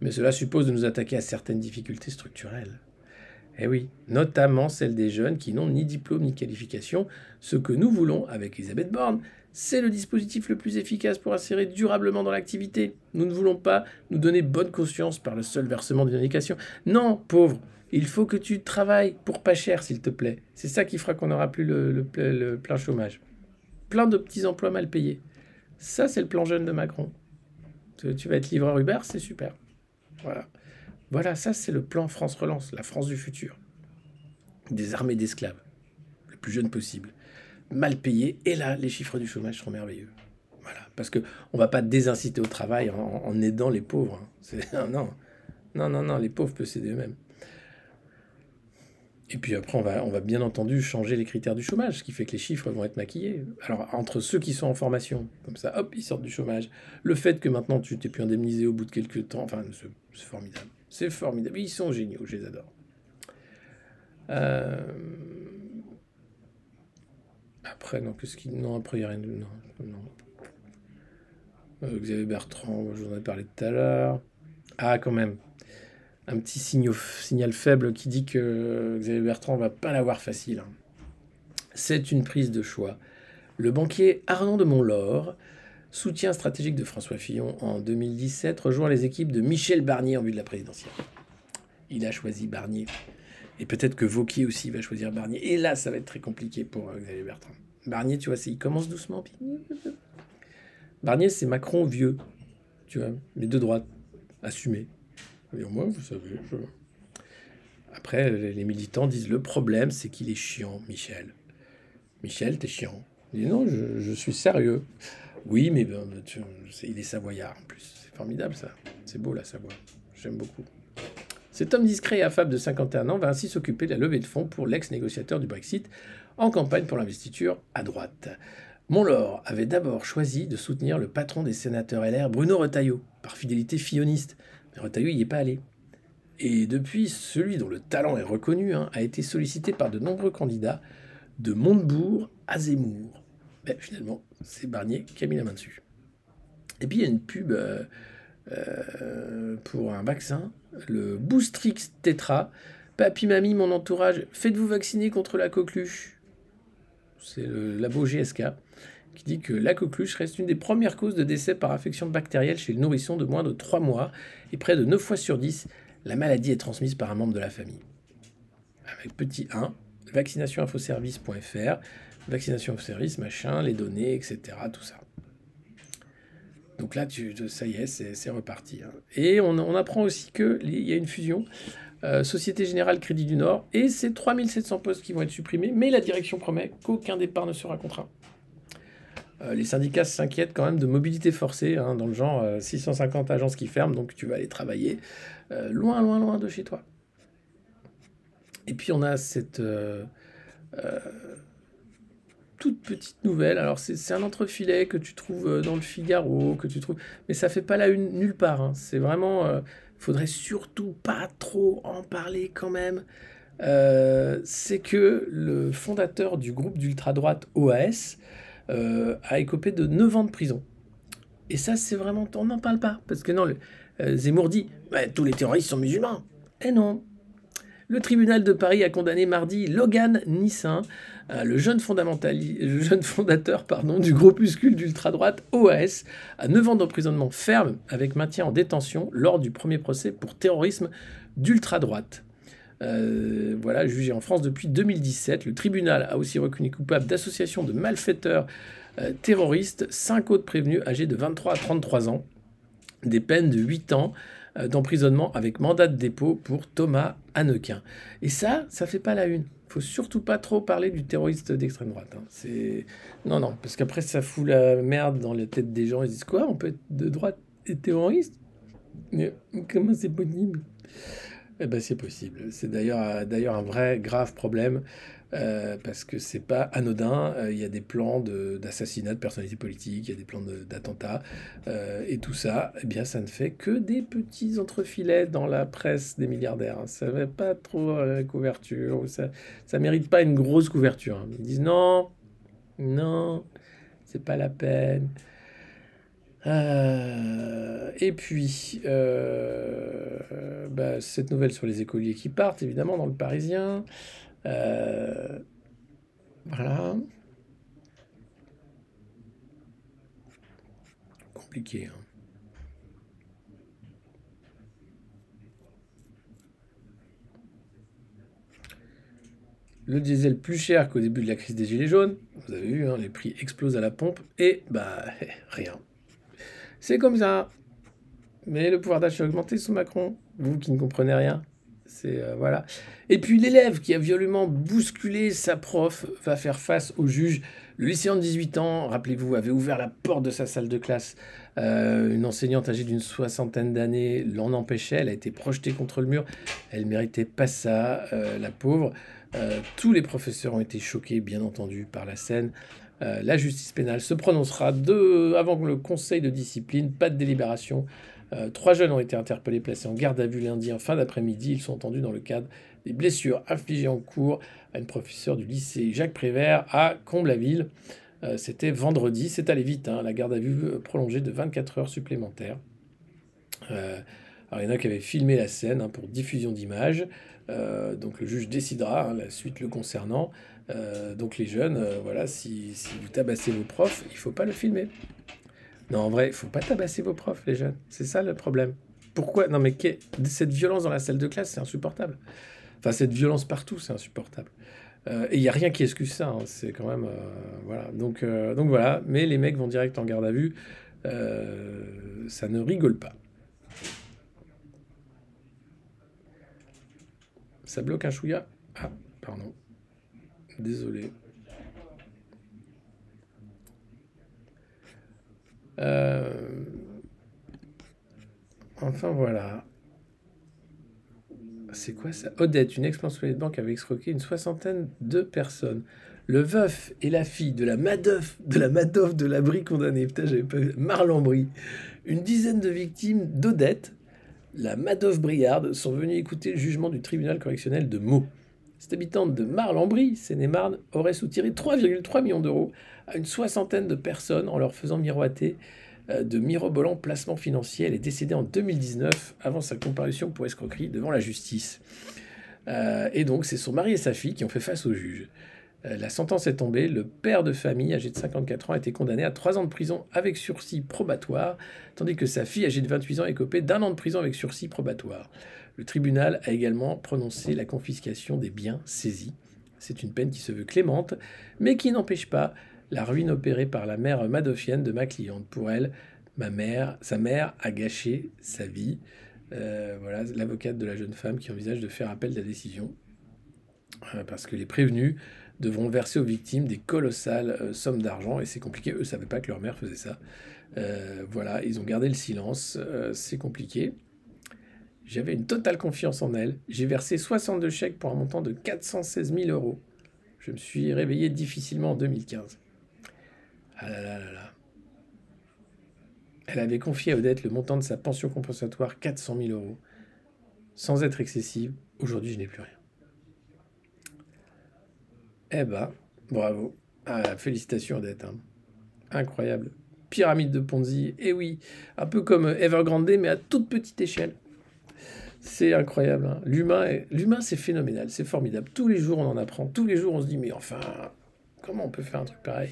Mais cela suppose de nous attaquer à certaines difficultés structurelles. Eh oui, notamment celles des jeunes qui n'ont ni diplôme ni qualification. Ce que nous voulons avec Elisabeth Borne, c'est le dispositif le plus efficace pour insérer durablement dans l'activité. Nous ne voulons pas nous donner bonne conscience par le seul versement d'une indication. Non, pauvre, il faut que tu travailles pour pas cher, s'il te plaît. C'est ça qui fera qu'on n'aura plus le plein chômage. Plein de petits emplois mal payés. Ça, c'est le plan jeune de Macron. Tu vas être livreur Uber, c'est super. Voilà. Voilà, ça, c'est le plan France Relance, la France du futur. Des armées d'esclaves, le plus jeune possible. Mal payés, et là, les chiffres du chômage seront merveilleux. Voilà, parce qu'on ne va pas désinciter au travail en aidant les pauvres. Non, les pauvres peuvent s'aider eux-mêmes. Et puis après, on va bien entendu changer les critères du chômage, ce qui fait que les chiffres vont être maquillés. Alors, entre ceux qui sont en formation, comme ça, hop, ils sortent du chômage. Le fait que maintenant, tu t'es plus indemnisé au bout de quelques temps, enfin, c'est formidable. C'est formidable. Ils sont géniaux, je les adore. Après, non, qu'est-ce qui... Non, après, il n'y a rien de... Non. Xavier Bertrand, je vous en ai parlé tout à l'heure. Ah, quand même. Un petit signal faible qui dit que Xavier Bertrand va pas l'avoir facile. C'est une prise de choix. Le banquier Arnaud de Montlore, soutien stratégique de François Fillon en 2017, rejoint les équipes de Michel Barnier en vue de la présidentielle. Il a choisi Barnier. Et peut-être que Wauquiez aussi va choisir Barnier. Et là, ça va être très compliqué pour Xavier Bertrand. Barnier, tu vois, il commence doucement. Puis... Barnier, c'est Macron vieux. Tu vois, mais de droite, assumé. Et moi, vous savez, Après, les militants disent, le problème, c'est qu'il est chiant, Michel. Michel, t'es chiant. Il dit, non, je suis sérieux. Oui, mais il est savoyard, en plus. C'est formidable, ça. C'est beau, la Savoie. J'aime beaucoup. Cet homme discret et affable de 51 ans va ainsi s'occuper de la levée de fonds pour l'ex-négociateur du Brexit en campagne pour l'investiture à droite. Montlore avait d'abord choisi de soutenir le patron des sénateurs LR, Bruno Retailleau, par fidélité filloniste. Mais Retailleau n'y est pas allé. Et depuis, celui dont le talent est reconnu a été sollicité par de nombreux candidats, de Montebourg à Zemmour. Mais finalement, c'est Barnier qui a mis la main dessus. Et puis il y a une pub pour un vaccin, le Boostrix Tetra. Papy, mamie, mon entourage, faites-vous vacciner contre la coqueluche. C'est le labo GSK qui dit que la coqueluche reste une des premières causes de décès par infection bactérielle chez le nourrisson de moins de 3 mois. Et près de 9 fois sur 10, la maladie est transmise par un membre de la famille. Avec petit 1, vaccinationinfoservice.fr, vaccination infoservice, machin, les données, etc. Tout ça. Donc là, ça y est, c'est reparti. Et on apprend aussi qu'il y a une fusion, Société Générale Crédit du Nord, et c'est 3700 postes qui vont être supprimés, mais la direction promet qu'aucun départ ne sera contraint. Les syndicats s'inquiètent quand même de mobilité forcée, dans le genre 650 agences qui ferment, donc tu vas aller travailler loin de chez toi. Et puis on a cette toute petite nouvelle. Alors c'est un entrefilet que tu trouves dans le Figaro, mais ça fait pas la une nulle part. C'est vraiment, faudrait surtout pas trop en parler quand même. C'est que le fondateur du groupe d'ultra-droite OAS a écopé de 9 ans de prison. Et ça, c'est vraiment... On n'en parle pas. Parce que non, Zemmour dit tous les terroristes sont musulmans. Eh non. Le tribunal de Paris a condamné mardi Logan Nissin Le jeune fondateur du groupuscule d'ultra-droite OAS a 9 ans d'emprisonnement ferme avec maintien en détention lors du premier procès pour terrorisme d'ultra-droite. Voilà, jugé en France depuis 2017. Le tribunal a aussi reconnu coupable d'association de malfaiteurs terroristes 5 autres prévenus âgés de 23 à 33 ans. Des peines de 8 ans d'emprisonnement avec mandat de dépôt pour Thomas Hannequin. Et ça fait pas la une. Faut surtout pas trop parler du terroriste d'extrême droite. C'est... Non, parce qu'après ça fout la merde dans la tête des gens. Ils disent quoi? On peut être de droite et terroriste? Mais comment c'est possible? Eh ben, c'est possible. C'est d'ailleurs un vrai grave problème parce que c'est pas anodin. Il y a des plans d'assassinat de personnalités politiques, il y a des plans d'attentats et tout ça. Eh bien, ça ne fait que des petits entrefilets dans la presse des milliardaires. Hein. Ça ne va pas trop à la couverture. Ou ça mérite pas une grosse couverture. Hein. Ils disent non, c'est pas la peine. Et puis, cette nouvelle sur les écoliers qui partent, évidemment, dans le Parisien. Voilà. Compliqué. Hein. Le diesel plus cher qu'au début de la crise des Gilets jaunes. Vous avez vu, hein, les prix explosent à la pompe. Et, rien. C'est comme ça. Mais le pouvoir d'achat a augmenté sous Macron. Vous qui ne comprenez rien. Voilà. Et puis l'élève qui a violemment bousculé sa prof va faire face au juge. Le lycéen de 18 ans, rappelez-vous, avait ouvert la porte de sa salle de classe. Une enseignante âgée d'une 60aine d'années l'en empêchait. Elle a été projetée contre le mur. Elle méritait pas ça, la pauvre. Tous les professeurs ont été choqués, bien entendu, par la scène. La justice pénale se prononcera avant le conseil de discipline. Pas de délibération. 3 jeunes ont été interpellés, placés en garde à vue lundi en fin d'après-midi. Ils sont entendus dans le cadre des blessures infligées en cours à une professeure du lycée Jacques Prévert à Comble-la-Ville. C'était vendredi, c'est allé vite, hein, la garde à vue prolongée de 24 heures supplémentaires. Alors il y en a qui avaient filmé la scène hein, pour diffusion d'images. Donc le juge décidera hein, la suite le concernant. Donc les jeunes, voilà, si vous tabassez vos profs, il ne faut pas le filmer. Non, en vrai, il faut pas tabasser vos profs, les jeunes. C'est ça le problème. Pourquoi? Non, mais cette violence dans la salle de classe, c'est insupportable. Enfin, cette violence partout, c'est insupportable. Et il n'y a rien qui excuse ça. Hein. C'est quand même... voilà. Donc voilà. Mais les mecs vont direct en garde à vue. Ça ne rigole pas. Ça bloque un chouïa? Ah, pardon. Désolé. Enfin voilà. C'est quoi ça? Odette, une ex-employée de banque, avait escroqué une 60aine de personnes. Le veuf et la fille de la Madoff de la Brie condamnée. Putain, j'avais pas vu. Marlambry. Une dizaine de victimes d'Odette, la Madoff Briarde, sont venues écouter le jugement du tribunal correctionnel de Meaux. Cette habitante de Marlambry, Seine-et-Marne, aurait soutiré 3,3 millions d'euros à une 60aine de personnes en leur faisant miroiter de mirobolants placements financiers. Elle est décédée en 2019 avant sa comparution pour escroquerie devant la justice. Et donc, c'est son mari et sa fille qui ont fait face au juge. La sentence est tombée. Le père de famille, âgé de 54 ans, a été condamné à 3 ans de prison avec sursis probatoire, tandis que sa fille, âgée de 28 ans, est copée d'1 an de prison avec sursis probatoire. Le tribunal a également prononcé la confiscation des biens saisis. C'est une peine qui se veut clémente, mais qui n'empêche pas la ruine opérée par la mère madoffienne de ma cliente. Pour elle, sa mère a gâché sa vie. Voilà, l'avocate de la jeune femme qui envisage de faire appel de la décision. Parce que les prévenus devront verser aux victimes des colossales sommes d'argent. Et c'est compliqué, eux ne savaient pas que leur mère faisait ça. Voilà, ils ont gardé le silence. C'est compliqué. J'avais une totale confiance en elle. J'ai versé 62 chèques pour un montant de 416 000 euros. Je me suis réveillé difficilement en 2015. Ah là là là là. Elle avait confié à Odette le montant de sa pension compensatoire, 400 000 euros. Sans être excessive, aujourd'hui je n'ai plus rien. Eh ben, bravo. Ah, félicitations Odette. Hein. Incroyable. Pyramide de Ponzi. Eh oui, un peu comme Evergrande, mais à toute petite échelle. C'est incroyable, hein. L'humain, c'est phénoménal, c'est formidable. Tous les jours, on en apprend. Tous les jours, on se dit, mais enfin, comment on peut faire un truc pareil?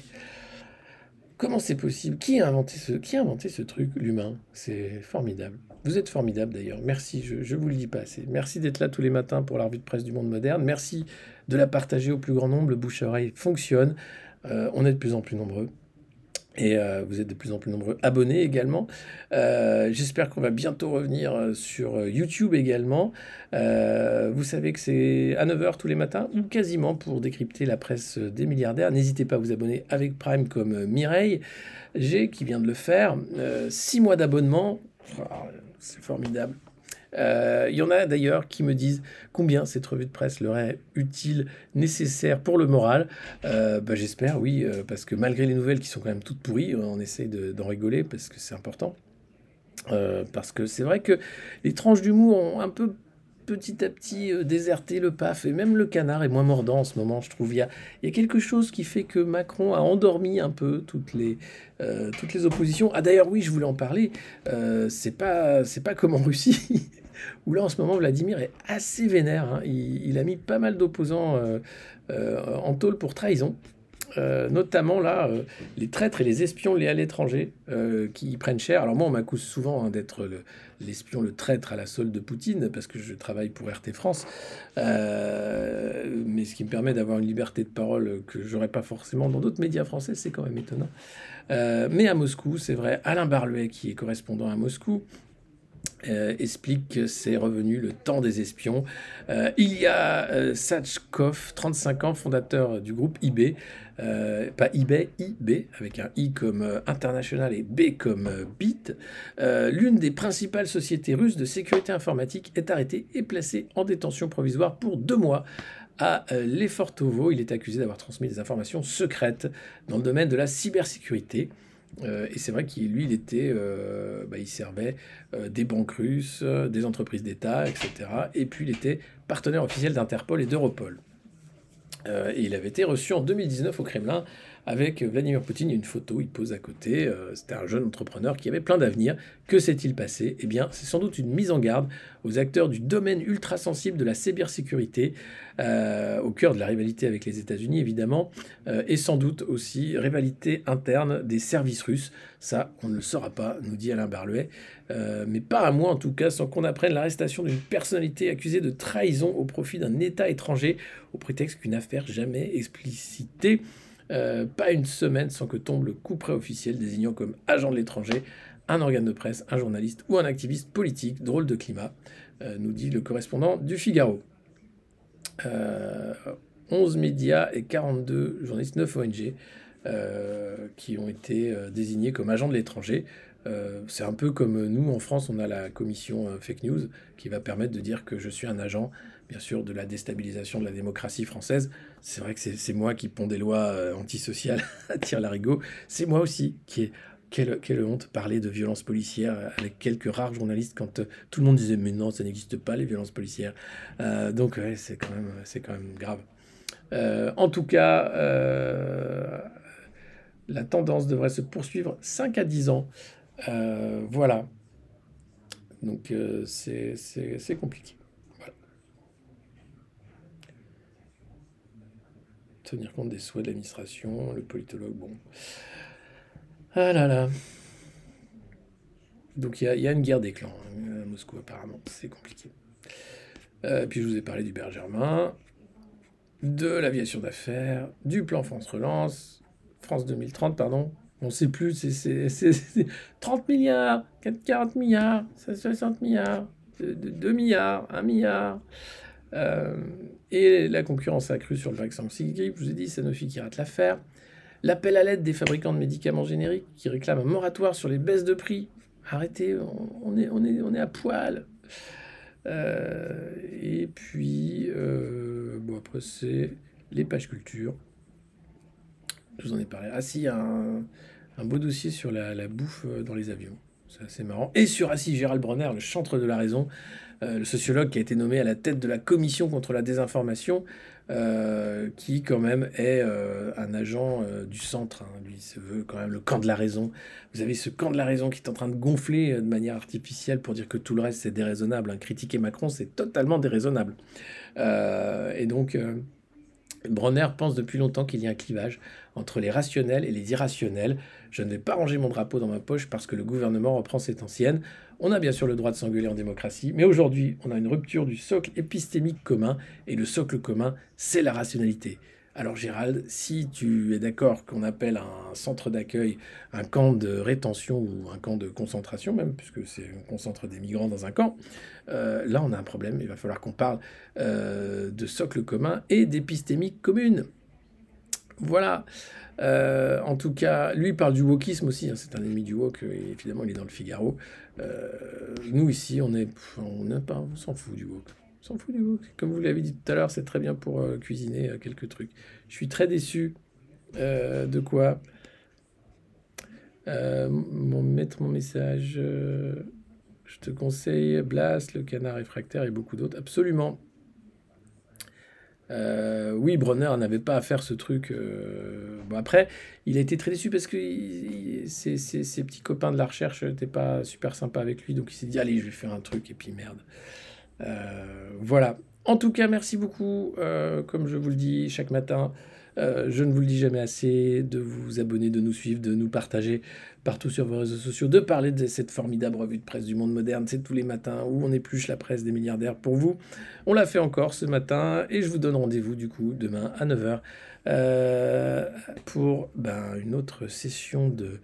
Comment c'est possible? Qui a inventé ce truc, l'humain? C'est formidable. Vous êtes formidable d'ailleurs. Merci, je vous le dis pas assez. Merci d'être là tous les matins pour la revue de presse du monde moderne. Merci de la partager au plus grand nombre. Le bouche à oreille fonctionne. On est de plus en plus nombreux. Et vous êtes de plus en plus nombreux abonnés également. J'espère qu'on va bientôt revenir sur YouTube également. Vous savez que c'est à 9 heures tous les matins, ou quasiment, pour décrypter la presse des milliardaires. N'hésitez pas à vous abonner avec Prime comme Mireille G, qui vient de le faire. 6 mois d'abonnement, ah, c'est formidable. Il y en a d'ailleurs qui me disent combien cette revue de presse leur est utile, nécessaire pour le moral. J'espère, oui, parce que malgré les nouvelles qui sont quand même toutes pourries, on essaye d'en rigoler parce que c'est important. Parce que c'est vrai que les tranches d'humour ont un peu petit à petit déserté le PAF, et même le canard est moins mordant en ce moment, je trouve. Il y a quelque chose qui fait que Macron a endormi un peu toutes les oppositions. Ah d'ailleurs, oui, je voulais en parler. C'est pas comme en Russie, où là en ce moment Vladimir est assez vénère, hein. Il a mis pas mal d'opposants en tôle pour trahison. Notamment là, les traîtres et les espions liés à l'étranger qui y prennent cher. Alors moi, on m'accuse souvent, hein, d'être l'espion, le traître à la solde de Poutine, parce que je travaille pour RT France, mais ce qui me permet d'avoir une liberté de parole que j'aurais pas forcément dans d'autres médias français, c'est quand même étonnant. Mais à Moscou, c'est vrai, Alain Barluet, qui est correspondant à Moscou, explique que c'est revenu le temps des espions. Il y a Satchkov, 35 ans, fondateur du groupe eBay, pas eBay, eBay, avec un I comme international et B comme bit. L'une des principales sociétés russes de sécurité informatique est arrêtée et placée en détention provisoire pour 2 mois à Lefortovo. Il est accusé d'avoir transmis des informations secrètes dans le domaine de la cybersécurité. Et c'est vrai qu'il lui, il servait des banques russes, des entreprises d'État, etc. Et puis il était partenaire officiel d'Interpol et d'Europol. Et il avait été reçu en 2019 au Kremlin avec Vladimir Poutine. Il y a une photo, il pose à côté. C'était un jeune entrepreneur qui avait plein d'avenir. Que s'est-il passé? Eh bien, c'est sans doute une mise en garde aux acteurs du domaine ultra sensible de la cybersécurité, au cœur de la rivalité avec les États-Unis, évidemment, et sans doute aussi rivalité interne des services russes. Ça, on ne le saura pas, nous dit Alain Barluet, mais pas à moi en tout cas, sans qu'on apprenne l'arrestation d'une personnalité accusée de trahison au profit d'un État étranger, au prétexte qu'une affaire jamais explicitée. Pas une semaine sans que tombe le couperet officiel désignant comme agent de l'étranger un organe de presse, un journaliste ou un activiste politique. Drôle de climat, nous dit le correspondant du Figaro. 11 médias et 42 journalistes, 9 ONG qui ont été désignés comme agents de l'étranger. C'est un peu comme nous, en France, on a la commission fake news qui va permettre de dire que je suis un agent, bien sûr, de la déstabilisation de la démocratie française. C'est vrai que c'est moi qui ponds des lois antisociales à tire-larigot. C'est moi aussi qui ai... Quelle honte parler de violences policières avec quelques rares journalistes quand tout le monde disait mais non, ça n'existe pas les violences policières. Donc ouais, c'est quand même grave. En tout cas, la tendance devrait se poursuivre 5 à 10 ans. Voilà. Donc c'est compliqué. Voilà. Tenir compte des souhaits de l'administration, le politologue, bon. Ah là là. Donc il y a une guerre des clans, hein, à Moscou apparemment. C'est compliqué. Puis je vous ai parlé du Bergermain, de l'aviation d'affaires, du plan France Relance, France 2030, pardon. On ne sait plus, c'est 30 milliards, 40 milliards, 60 milliards, 2 milliards, 1 milliard. Et la concurrence accrue sur le vaccin anti-grippe, je vous ai dit, Sanofi qui rate l'affaire. L'appel à l'aide des fabricants de médicaments génériques qui réclament un moratoire sur les baisses de prix. Arrêtez, on est à poil. Et puis, après, c'est les pages culture. Je vous en ai parlé. Ah si, il y a un beau dossier sur la bouffe dans les avions. C'est assez marrant. Et sur assis Gérald Bronner, le chantre de la raison, le sociologue qui a été nommé à la tête de la commission contre la désinformation, qui quand même est un agent du centre. Hein. Lui, il se veut quand même le camp de la raison. Vous avez ce camp de la raison qui est en train de gonfler de manière artificielle pour dire que tout le reste c'est déraisonnable. Hein. Critiquer Macron, c'est totalement déraisonnable. Et donc, Bronner pense depuis longtemps qu'il y a un clivage entre les rationnels et les irrationnels. Je ne vais pas ranger mon drapeau dans ma poche parce que le gouvernement reprend cette ancienne. On a bien sûr le droit de s'engueuler en démocratie, mais aujourd'hui, on a une rupture du socle épistémique commun, et le socle commun, c'est la rationalité. Alors Gérald, si tu es d'accord qu'on appelle un centre d'accueil un camp de rétention ou un camp de concentration même, puisque on concentre des migrants dans un camp, là on a un problème, il va falloir qu'on parle de socle commun et d'épistémique commune. Voilà. En tout cas, lui parle du wokisme aussi, hein, c'est un ennemi du wok, et évidemment il est dans le Figaro. Nous ici, on s'en fout du wok. On s'en fout du wok. Comme vous l'avez dit tout à l'heure, c'est très bien pour cuisiner quelques trucs. Je suis très déçu de quoi mettre mon message. Je te conseille Blast, le canard réfractaire et beaucoup d'autres. Absolument. Oui, Bronner n'avait pas à faire ce truc. Bon, après, il a été très déçu parce que ses petits copains de la recherche n'étaient pas super sympas avec lui. Donc il s'est dit, allez, je vais faire un truc. Et puis merde. Voilà. En tout cas, merci beaucoup. Comme je vous le dis chaque matin, je ne vous le dis jamais assez, de vous abonner, de nous suivre, de nous partager partout sur vos réseaux sociaux, de parler de cette formidable revue de presse du monde moderne. C'est tous les matins où on épluche la presse des milliardaires pour vous. On l'a fait encore ce matin et je vous donne rendez-vous du coup demain à 9 h pour une autre session de...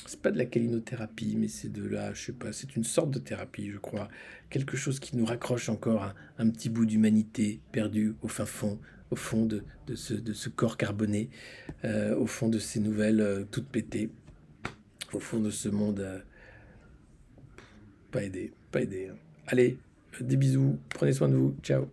c'est pas de la calinothérapie, mais c'est de la, je sais pas, c'est une sorte de thérapie, je crois. Quelque chose qui nous raccroche encore à un petit bout d'humanité perdu au fin fond, au fond de ce corps carboné, au fond de ces nouvelles toutes pétées, au fond de ce monde pas aidé, pas aidé. Hein. Allez, des bisous, prenez soin de vous, ciao.